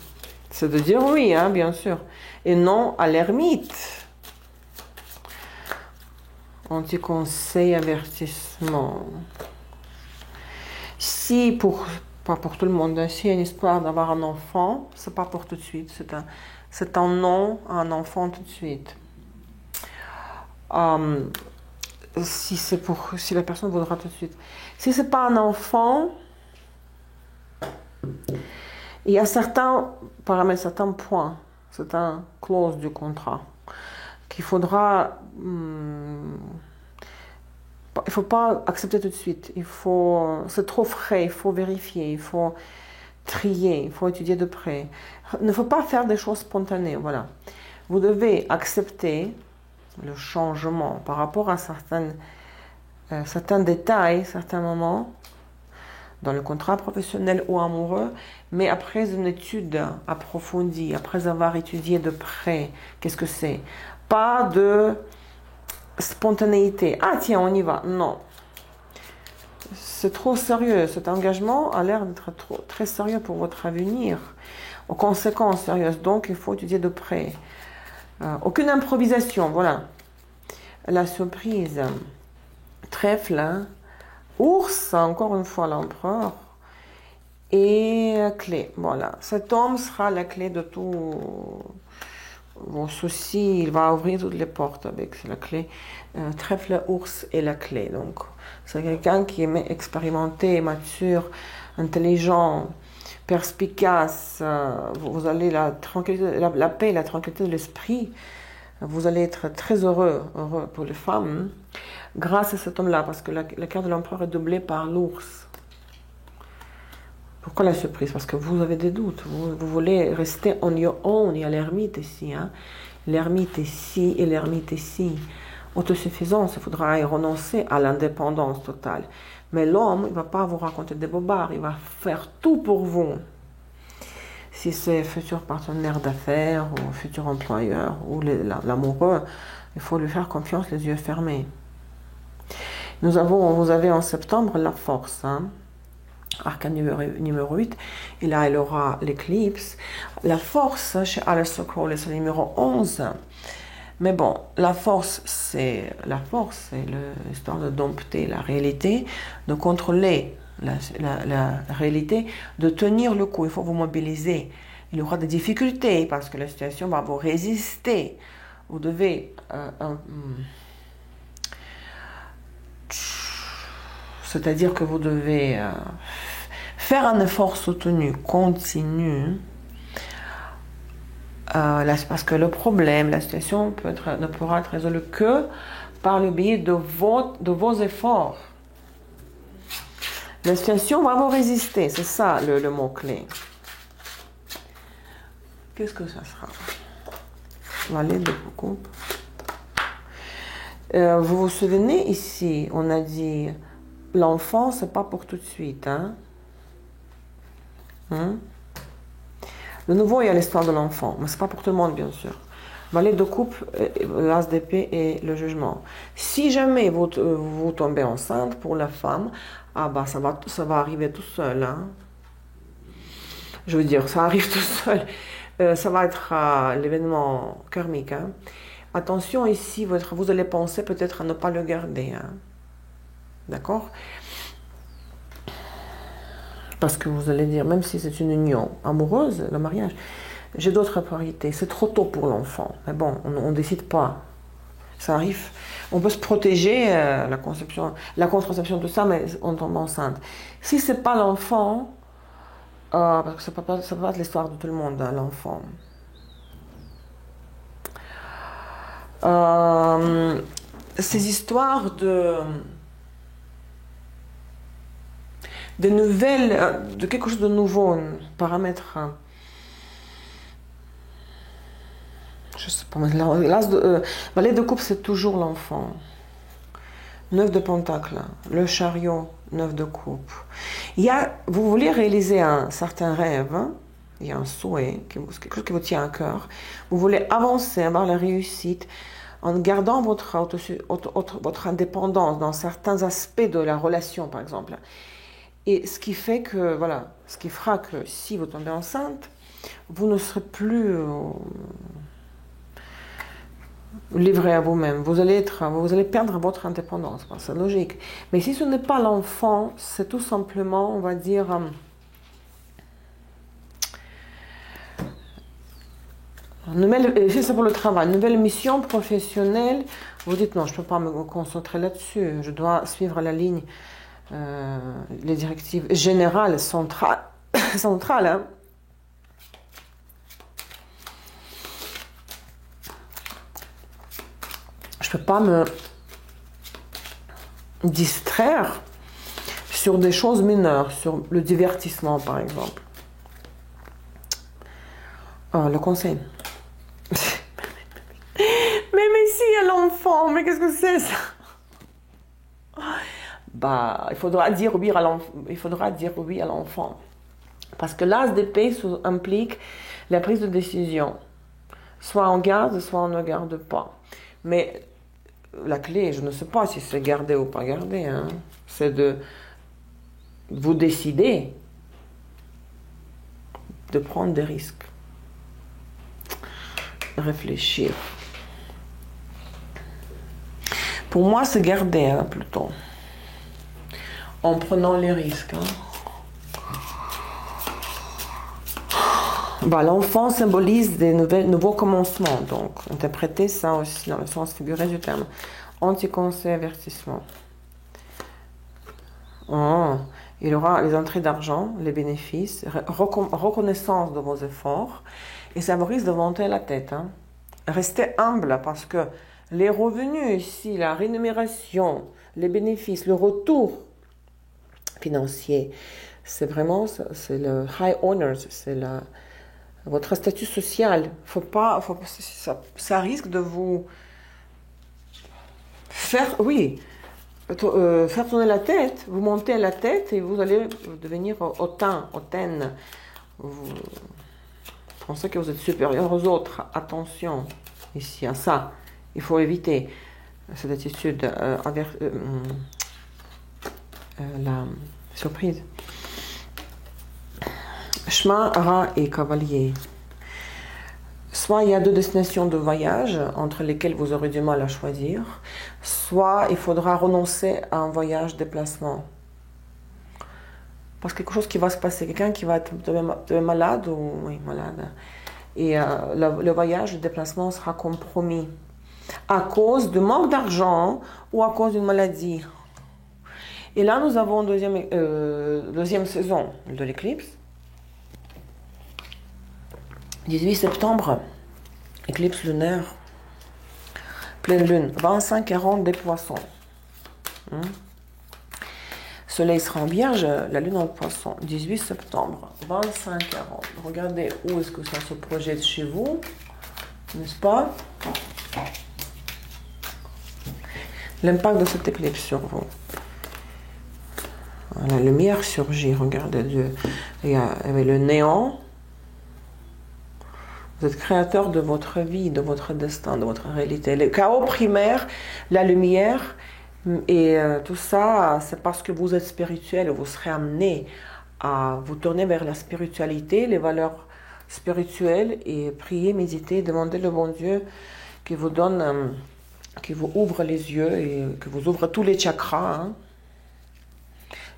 c'est de dire oui, hein, bien sûr, et non à l'ermite. Anti-conseil, avertissement. Si pas pour tout le monde, s'il y a une histoire d'avoir un enfant, c'est pas pour tout de suite, c'est un non à un enfant tout de suite. Si la personne voudra tout de suite. Si c'est pas un enfant, il y a certains paramètres, certains points, certaines clauses du contrat qu'il faudra. Il ne faut pas accepter tout de suite. C'est trop frais, il faut vérifier, il faut trier, il faut étudier de près. Il ne faut pas faire des choses spontanées. Voilà. Vous devez accepter le changement par rapport à certains détails, certains moments dans le contrat professionnel ou amoureux, mais après une étude approfondie, après avoir étudié de près, qu'est-ce que c'est? Pas de spontanéité. Ah tiens, on y va. Non. C'est trop sérieux. Cet engagement a l'air d'être très sérieux pour votre avenir. Aux conséquences sérieuses. Donc, il faut étudier de près. Aucune improvisation. Voilà. La surprise. Trèfle. Hein. Ours, encore une fois l'empereur. Et clé. Voilà. Cet homme sera la clé de tous vos soucis. Il va ouvrir toutes les portes avec la clé. Trèfle, ours et la clé. Donc, c'est quelqu'un qui est expérimenté, mature, intelligent, perspicace. Vous allez la paix, la tranquillité de l'esprit. Vous allez être très heureux pour les femmes, grâce à cet homme-là, parce que la carte de l'empereur est doublée par l'ours. Pourquoi la surprise? Parce que vous avez des doutes. Vous voulez rester on your own. Il y a l'ermite ici. Hein? L'ermite ici et l'ermite ici. Autosuffisance, il faudra y renoncer à l'indépendance totale. Mais l'homme, il ne va pas vous raconter des bobards. Il va faire tout pour vous. Si c'est futur partenaire d'affaires ou futur employeur ou l'amoureux, il faut lui faire confiance les yeux fermés. Vous avez en septembre la force. Hein? Arcane numéro 8, et là elle aura l'éclipse. La force chez Aleister Crowley, c'est le numéro 11. Mais bon, la force, c'est l'histoire de dompter la réalité, de contrôler la réalité, de tenir le coup. Il faut vous mobiliser. Il y aura des difficultés parce que la situation va vous résister. Vous devez c'est-à-dire que vous devez faire un effort soutenu, continu, parce que le problème, la situation ne pourra être résolue que par le biais de vos efforts. La situation va vous résister, c'est ça le mot-clé. Qu'est-ce que ça sera? Valet de coupe. Vous vous souvenez ici, on a dit l'enfant, c'est pas pour tout de suite. Hein? De nouveau, il y a l'histoire de l'enfant, mais c'est pas pour tout le monde, bien sûr. Valet de coupe, l'as d'épée et le jugement. Si jamais vous tombez enceinte pour la femme, ah bah ça va arriver tout seul. Hein? Je veux dire, ça arrive tout seul. Ça va être l'événement karmique. Hein? Attention ici, vous allez penser peut-être à ne pas le garder. Hein? D'accord? Parce que vous allez dire, même si c'est une union amoureuse, le mariage, j'ai d'autres priorités. C'est trop tôt pour l'enfant. Mais bon, on ne décide pas. Ça arrive. On peut se protéger, la contraception, tout ça, mais on tombe enceinte. Si ce n'est pas l'enfant, parce que ça peut pas être l'histoire de tout le monde, hein, l'enfant. Ces histoires de nouvelles, de quelque chose de nouveau, un paramètre. Je sais pas, valet de coupe, c'est toujours l'enfant. 9 de pentacle, le chariot, 9 de coupe. Vous voulez réaliser un certain rêve, hein? Il y a un souhait, quelque chose qui vous tient à cœur. Vous voulez avancer, avoir la réussite, en gardant votre indépendance dans certains aspects de la relation, par exemple. Et ce qui fait que, voilà, ce qui fera que si vous tombez enceinte, vous ne serez plus livré à vous-même. Vous allez perdre votre indépendance. C'est logique. Mais si ce n'est pas l'enfant, c'est tout simplement, on va dire, si c'est pour le travail, une nouvelle mission professionnelle, vous dites non, je ne peux pas me concentrer là-dessus. Je dois suivre la ligne. Les directives générales centrales, hein. Je ne peux pas me distraire sur des choses mineures, sur le divertissement par exemple. Le conseil. mais si, il y a l'enfant, mais qu'est-ce que c'est ça? Bah, il faudra dire oui à l'enfant. Parce que l'as d'épée implique la prise de décision. Soit on garde, soit on ne garde pas. Mais la clé, je ne sais pas si c'est garder ou pas garder, hein, c'est de vous décider de prendre des risques. Réfléchir. Pour moi, c'est garder, hein, plutôt. En prenant les risques. Hein. Bah, l'enfant symbolise des nouveaux commencements, donc interprétez ça aussi dans le sens figuré du terme. Anti-conseil, avertissement. Il y aura les entrées d'argent, les bénéfices, reconnaissance de vos efforts, et ça vous risque de monter la tête. Hein. Restez humble parce que les revenus ici, la rémunération, les bénéfices, le retour financier, c'est vraiment, c'est le high honors, c'est votre statut social. Faut pas, ça risque de vous faire, oui, faire tourner la tête, vous montez la tête et vous allez devenir hautaine. Vous pensez que vous êtes supérieur aux autres. Attention ici à ça. Il faut éviter cette attitude la surprise. Chemin, rat et cavalier. Soit il y a deux destinations de voyage entre lesquelles vous aurez du mal à choisir, soit il faudra renoncer à un voyage déplacement. Parce que quelque chose qui va se passer, quelqu'un qui va être malade ou oui, malade. Et le voyage, le déplacement sera compromis à cause de manque d'argent ou à cause d'une maladie. Et là, nous avons deuxième saison de l'éclipse. 18 septembre, éclipse lunaire, pleine lune, 25-40 des poissons. Soleil sera en Vierge, la lune en poisson, 18 septembre, 25-40. Regardez où est-ce que ça se projette chez vous, n'est-ce pas? L'impact de cette éclipse sur vous. La lumière surgit, regardez, il y avait le néant. Vous êtes créateur de votre vie, de votre destin, de votre réalité. Le chaos primaire, la lumière, et tout ça, c'est parce que vous êtes spirituel, vous serez amené à vous tourner vers la spiritualité, les valeurs spirituelles, et prier, méditer, demander le bon Dieu qui vous donne, qui vous ouvre les yeux et que vous ouvre tous les chakras. Hein.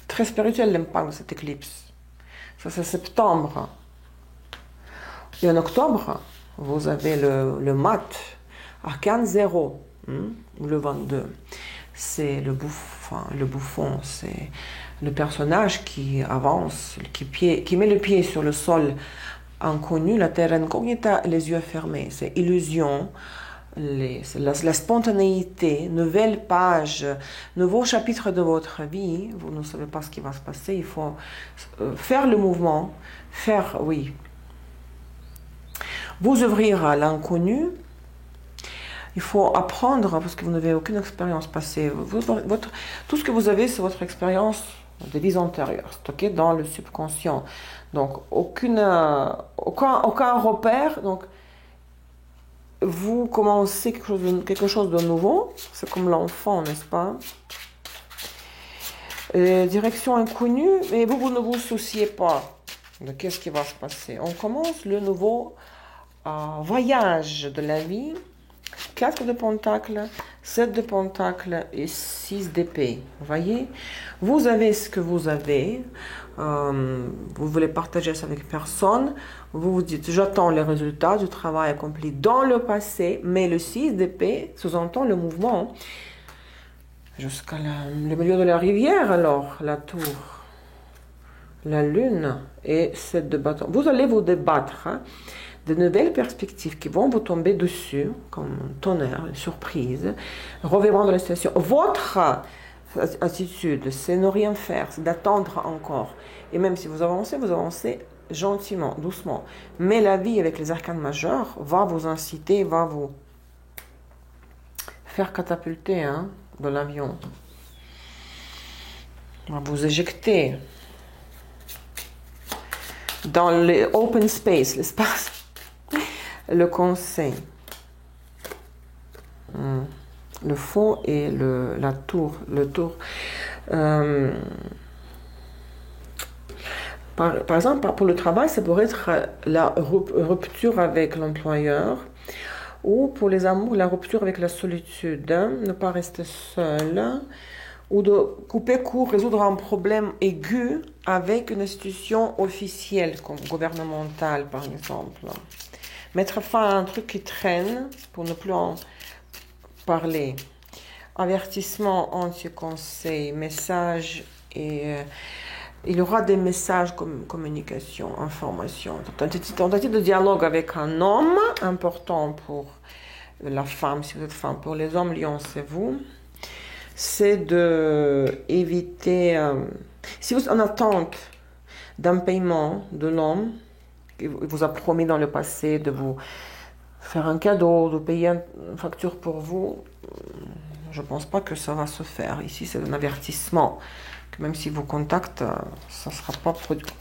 Très spirituel l'impact de cette éclipse. Ça, c'est septembre. Et en octobre, vous avez le mat, arcane 0, le 22. C'est le bouffon, c'est le personnage qui avance, qui met le pied sur le sol inconnu, la terre incognita, les yeux fermés. C'est illusion, la spontanéité, nouvelle page, nouveau chapitre de votre vie. Vous ne savez pas ce qui va se passer, il faut faire le mouvement, vous ouvrir à l'inconnu. Il faut apprendre, parce que vous n'avez aucune expérience passée. Tout ce que vous avez, c'est votre expérience de vie antérieure, stockée dans le subconscient. Donc, aucun repère. Donc, vous commencez quelque chose de nouveau. C'est comme l'enfant, n'est-ce pas? Direction inconnue, mais vous ne vous souciez pas de qu'est-ce qui va se passer. On commence le nouveau voyage de la vie. 4 de pentacles, 7 de pentacles et 6 d'épée. Vous voyez, vous avez ce que vous avez. Vous voulez partager ça avec personne. Vous vous dites, j'attends les résultats du travail accompli dans le passé. Mais le 6 d'épée sous-entend le mouvement jusqu'à le milieu de la rivière. Alors, la tour, la lune et 7 de bâton. Vous allez vous débattre. Hein, de nouvelles perspectives qui vont vous tomber dessus, comme un tonnerre, une surprise, revirement de la situation. Votre attitude, c'est ne rien faire, c'est d'attendre encore. Et même si vous avancez gentiment, doucement. Mais la vie avec les arcanes majeurs va vous inciter, va vous faire catapulter de l'avion. Va vous éjecter dans les open space, l'espace. Le conseil, le fond et la tour, le tour. Par exemple, pour le travail, ça pourrait être la rupture avec l'employeur, ou pour les amours, la rupture avec la solitude, ne pas rester seul, ou de couper court, résoudre un problème aigu avec une institution officielle, comme gouvernementale par exemple. Mettre fin à un truc qui traîne pour ne plus en parler. Avertissement, anti-conseil, message et il y aura des messages comme communication, information. Tentative de dialogue avec un homme, important pour la femme, si vous êtes femme. Pour les hommes, lion, c'est vous. C'est de éviter, si vous êtes en attente d'un paiement de l'homme qui vous a promis dans le passé de vous faire un cadeau, de payer une facture pour vous. Je ne pense pas que ça va se faire. Ici, c'est un avertissement. Que même s'il vous contacte, ça ne sera pas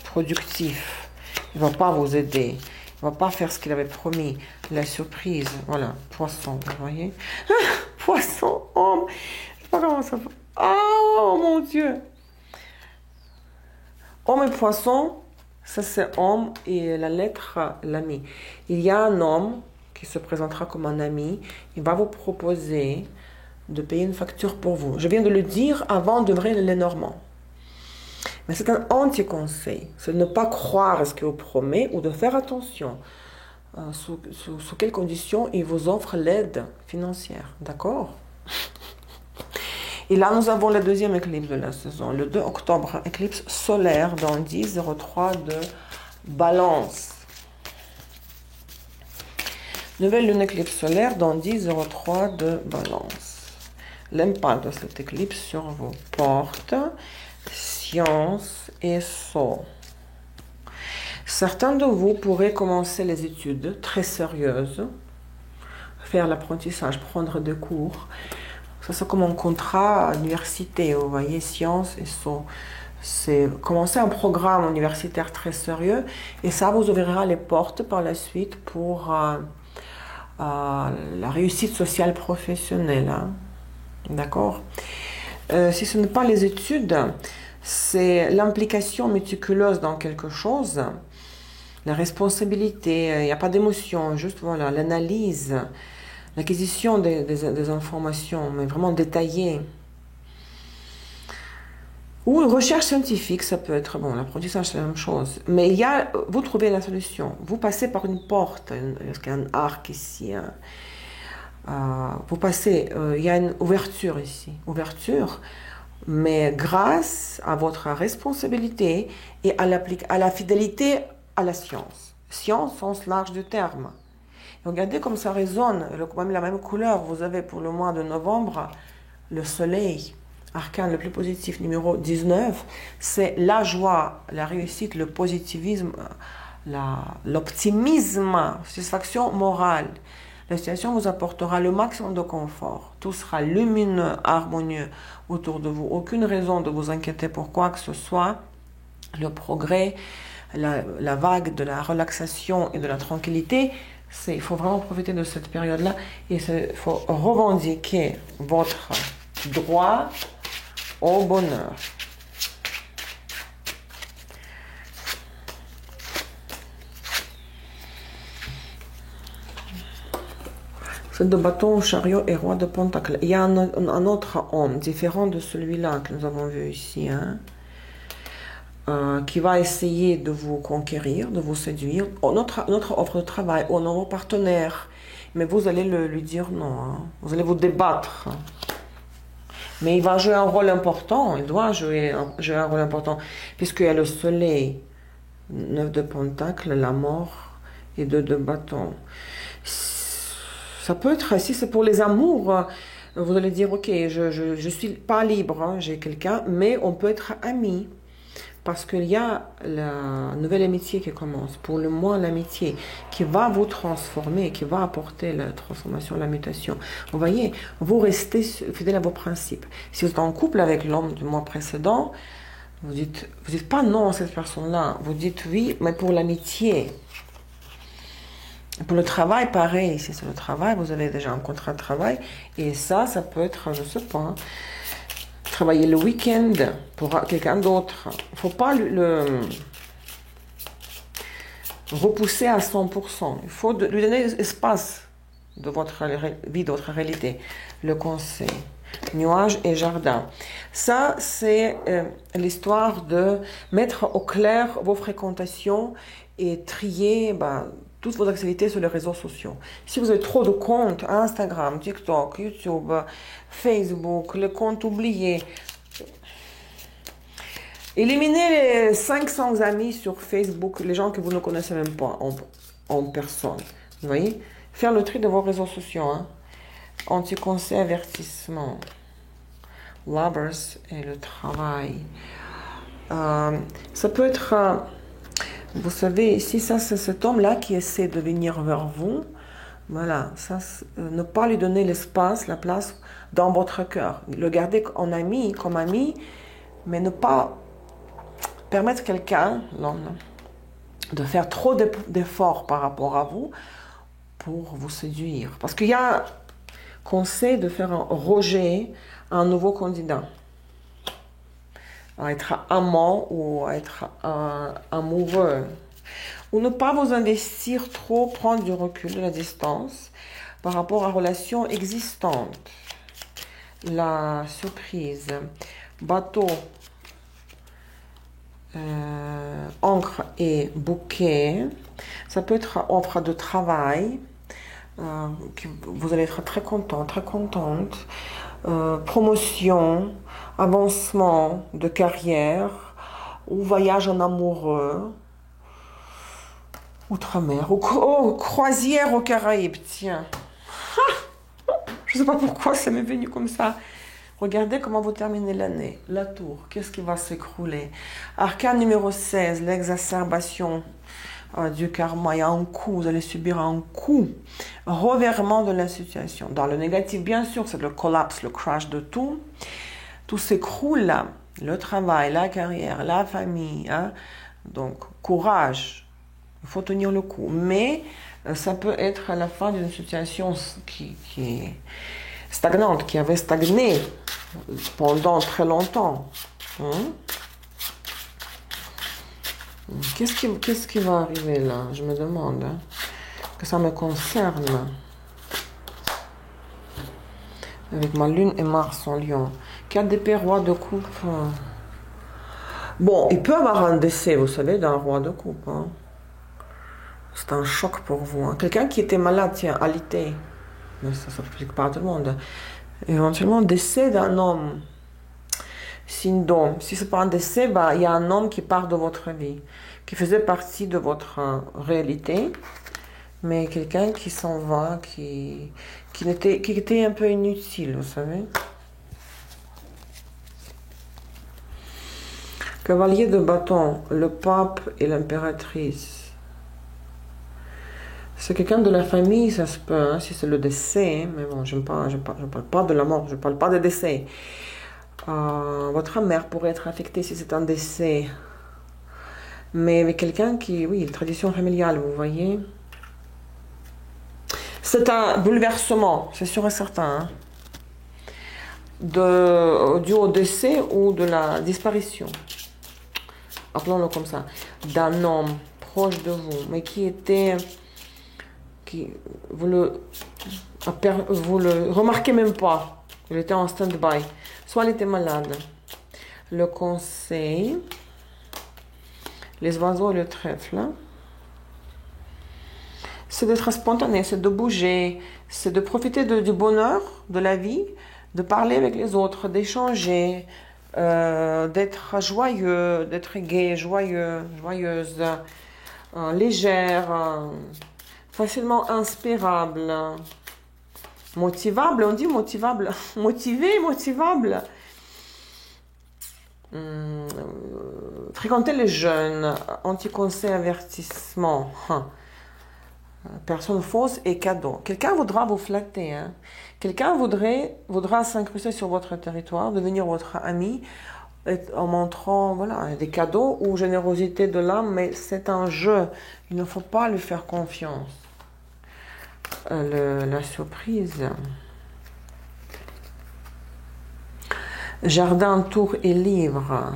productif. Il ne va pas vous aider. Il ne va pas faire ce qu'il avait promis. La surprise. Voilà, poisson, vous voyez. Poisson, homme. Je ne sais pas comment ça va. Oh mon Dieu. Homme et poisson, ça c'est homme et la lettre, l'ami. Il y a un homme qui se présentera comme un ami. Il va vous proposer de payer une facture pour vous. Je viens de le dire avant d'ouvrir le Lenormand. Mais c'est un anti-conseil. C'est de ne pas croire à ce qu'il vous promet ou de faire attention sous quelles conditions il vous offre l'aide financière. D'accord? Et là, nous avons la deuxième éclipse de la saison. Le 2 octobre, éclipse solaire dans 10-03 de Balance. Nouvelle lune éclipse solaire dans 10-03 de Balance. L'impact de cette éclipse sur vos portes, sciences et sceaux. Certains de vous pourraient commencer les études très sérieuses, faire l'apprentissage, prendre des cours. Ça, c'est comme un contrat à l'université, vous voyez, sciences et sceaux. C'est commencer un programme universitaire très sérieux et ça vous ouvrira les portes par la suite pour la réussite sociale professionnelle. Hein. D'accord? Si ce n'est pas les études, c'est l'implication méticuleuse dans quelque chose, la responsabilité, il n'y a pas d'émotion, juste voilà, l'analyse, l'acquisition des informations, mais vraiment détaillées. Ou une recherche scientifique, ça peut être, bon, l'apprentissage c'est la même chose, mais il y a, vous trouvez la solution, vous passez par une porte, parce qu'il y a un arc ici, hein. Vous passez, il y a une ouverture ici, mais grâce à votre responsabilité et à la fidélité à la science. Science, sens large du terme. Et regardez comme ça résonne, même la même couleur, vous avez pour le mois de novembre, le soleil, arcane le plus positif, numéro 19, c'est la joie, la réussite, le positivisme, l'optimisme, satisfaction morale. La situation vous apportera le maximum de confort. Tout sera lumineux, harmonieux autour de vous. Aucune raison de vous inquiéter pour quoi que ce soit. Le progrès, la vague de la relaxation et de la tranquillité, il faut vraiment profiter de cette période-là. Et il faut revendiquer votre droit au bonheur. De bâton, chariot et roi de pentacle. Il y a un autre homme différent de celui-là que nous avons vu ici, hein, qui va essayer de vous conquérir, de vous séduire. Notre offre de travail, au nouveau partenaire. Mais vous allez lui dire non. Hein. Vous allez vous débattre. Mais il va jouer un rôle important. Il doit jouer un rôle important. Puisqu'il y a le soleil, 9 de pentacle, la mort et 2 de bâton. Ça peut être, si c'est pour les amours, vous allez dire, ok, je suis pas libre, hein, j'ai quelqu'un, mais on peut être amis. Parce qu'il y a la nouvelle amitié qui commence. Pour le mois, l'amitié qui va vous transformer, qui va apporter la transformation, la mutation. Vous voyez, vous restez fidèle à vos principes. Si vous êtes en couple avec l'homme du mois précédent, vous dites pas non à cette personne-là. Vous dites oui, mais pour l'amitié. Pour le travail, pareil, si c'est le travail, vous avez déjà un contrat de travail, et ça peut être, je ne sais pas, travailler le week-end pour quelqu'un d'autre. Il ne faut pas le repousser à 100%. Il faut lui donner l'espace de votre vie, de votre réalité. Le conseil. Nuages et jardin. Ça, c'est l'histoire de mettre au clair vos fréquentations et trier toutes vos activités sur les réseaux sociaux. Si vous avez trop de comptes, Instagram, TikTok, YouTube, Facebook, les comptes oubliés, éliminez les 500 amis sur Facebook, les gens que vous ne connaissez même pas en personne. Vous voyez? Faire le tri de vos réseaux sociaux. Hein? Anti-conseil, avertissement. Lovers et le travail. Ça peut être, vous savez, ici, ça c'est cet homme-là qui essaie de venir vers vous. Voilà, ça, ne pas lui donner l'espace, la place dans votre cœur. Le garder en ami, comme ami, mais ne pas permettre quelqu'un, l'homme, de faire trop d'efforts par rapport à vous pour vous séduire. Parce qu'il y a conseil de faire un rejet à un nouveau candidat. À être amant ou à être amoureux. Ou ne pas vous investir trop, prendre du recul, de la distance par rapport à relations existantes. La surprise. Bateau. Encre et bouquet. Ça peut être offre de travail. Vous allez être très content, très contente. Promotion, avancement de carrière ou voyage en amoureux. Outre-mer, ou croisière aux Caraïbes, tiens. Je ne sais pas pourquoi ça m'est venu comme ça. Regardez comment vous terminez l'année. La tour, qu'est-ce qui va s'écrouler? Arcane numéro 16, l'exacerbation du karma. Il y a un coup, vous allez subir un coup. Revirement de la situation. Dans le négatif, bien sûr, c'est le collapse, le crash de tout. Tout s'écroule. Le travail, la carrière, la famille. Hein? Donc, courage. Il faut tenir le coup. Mais ça peut être à la fin d'une situation qui est stagnante, qui avait stagné pendant très longtemps. Qu'est-ce qui va arriver là? Je me demande. Hein, que ça me concerne. Avec ma lune et Mars en lion. 4 d'épée, roi de coupe. Bon, il peut y avoir un décès, vous savez, d'un roi de coupe. Hein. C'est un choc pour vous. Hein. Quelqu'un qui était malade, tiens, alité. Mais ça ne s'applique pas à tout le monde. Éventuellement, décès d'un homme. Sinon, si ce n'est pas un décès, bah, il y a un homme qui part de votre vie, qui faisait partie de votre réalité, mais quelqu'un qui s'en va, qui était un peu inutile, vous savez. Cavalier de bâton, le pape et l'impératrice. C'est quelqu'un de la famille, ça se peut, hein, si c'est le décès, mais bon, je parle pas de la mort, je ne parle pas de décès. Votre mère pourrait être affectée si c'est un décès. Mais avec quelqu'un qui, oui, tradition familiale, vous voyez. C'est un bouleversement, c'est sûr et certain. Hein, dû au décès ou de la disparition. Appelons-le comme ça. D'un homme proche de vous, mais qui était... vous le remarquez même pas. Il était en stand-by. Soit il était malade. Le conseil. Les oiseaux et le trèfle. C'est d'être spontané, c'est de bouger, c'est de profiter du bonheur de la vie, de parler avec les autres, d'échanger, d'être joyeux, d'être gai, joyeux, joyeuse, légère, facilement inspirable, motivable, on dit motivable, motivé, motivable. Fréquenter les jeunes, anti-conseil, avertissement. Personne fausse et cadeau. Quelqu'un voudra vous flatter. Hein. Quelqu'un voudra s'incruster sur votre territoire, devenir votre ami, en montrant voilà, des cadeaux ou générosité de l'âme, mais c'est un jeu. Il ne faut pas lui faire confiance. La surprise. Jardin, tour et livre.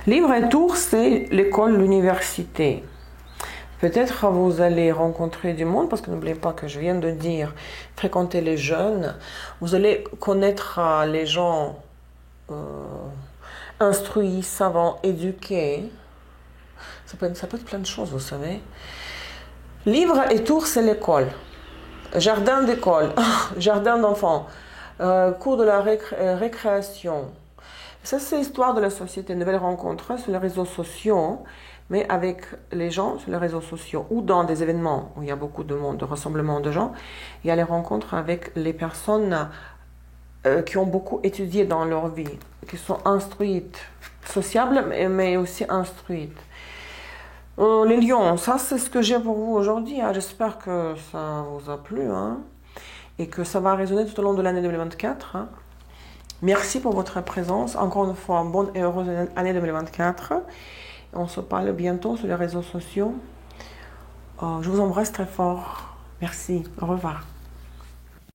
Livre et tour, c'est l'école, l'université. Peut-être vous allez rencontrer du monde, parce que n'oubliez pas que je viens de dire, fréquenter les jeunes. Vous allez connaître les gens instruits, savants, éduqués. Ça peut être plein de choses, vous savez. Livre et tour, c'est l'école. Jardin d'école, jardin d'enfants, cours de la récréation. Ça, c'est l'histoire de la société. Nouvelles rencontres sur les réseaux sociaux. mais avec les gens sur les réseaux sociaux ou dans des événements où il y a beaucoup de monde, de rassemblements de gens, il y a les rencontres avec les personnes qui ont beaucoup étudié dans leur vie, qui sont instruites, sociables, mais aussi instruites. Les lions, ça c'est ce que j'ai pour vous aujourd'hui. Hein. J'espère que ça vous a plu hein, et que ça va résonner tout au long de l'année 2024. Hein. Merci pour votre présence. Encore une fois, bonne et heureuse année 2024. On se parle bientôt sur les réseaux sociaux. Je vous embrasse très fort. Merci. Au revoir.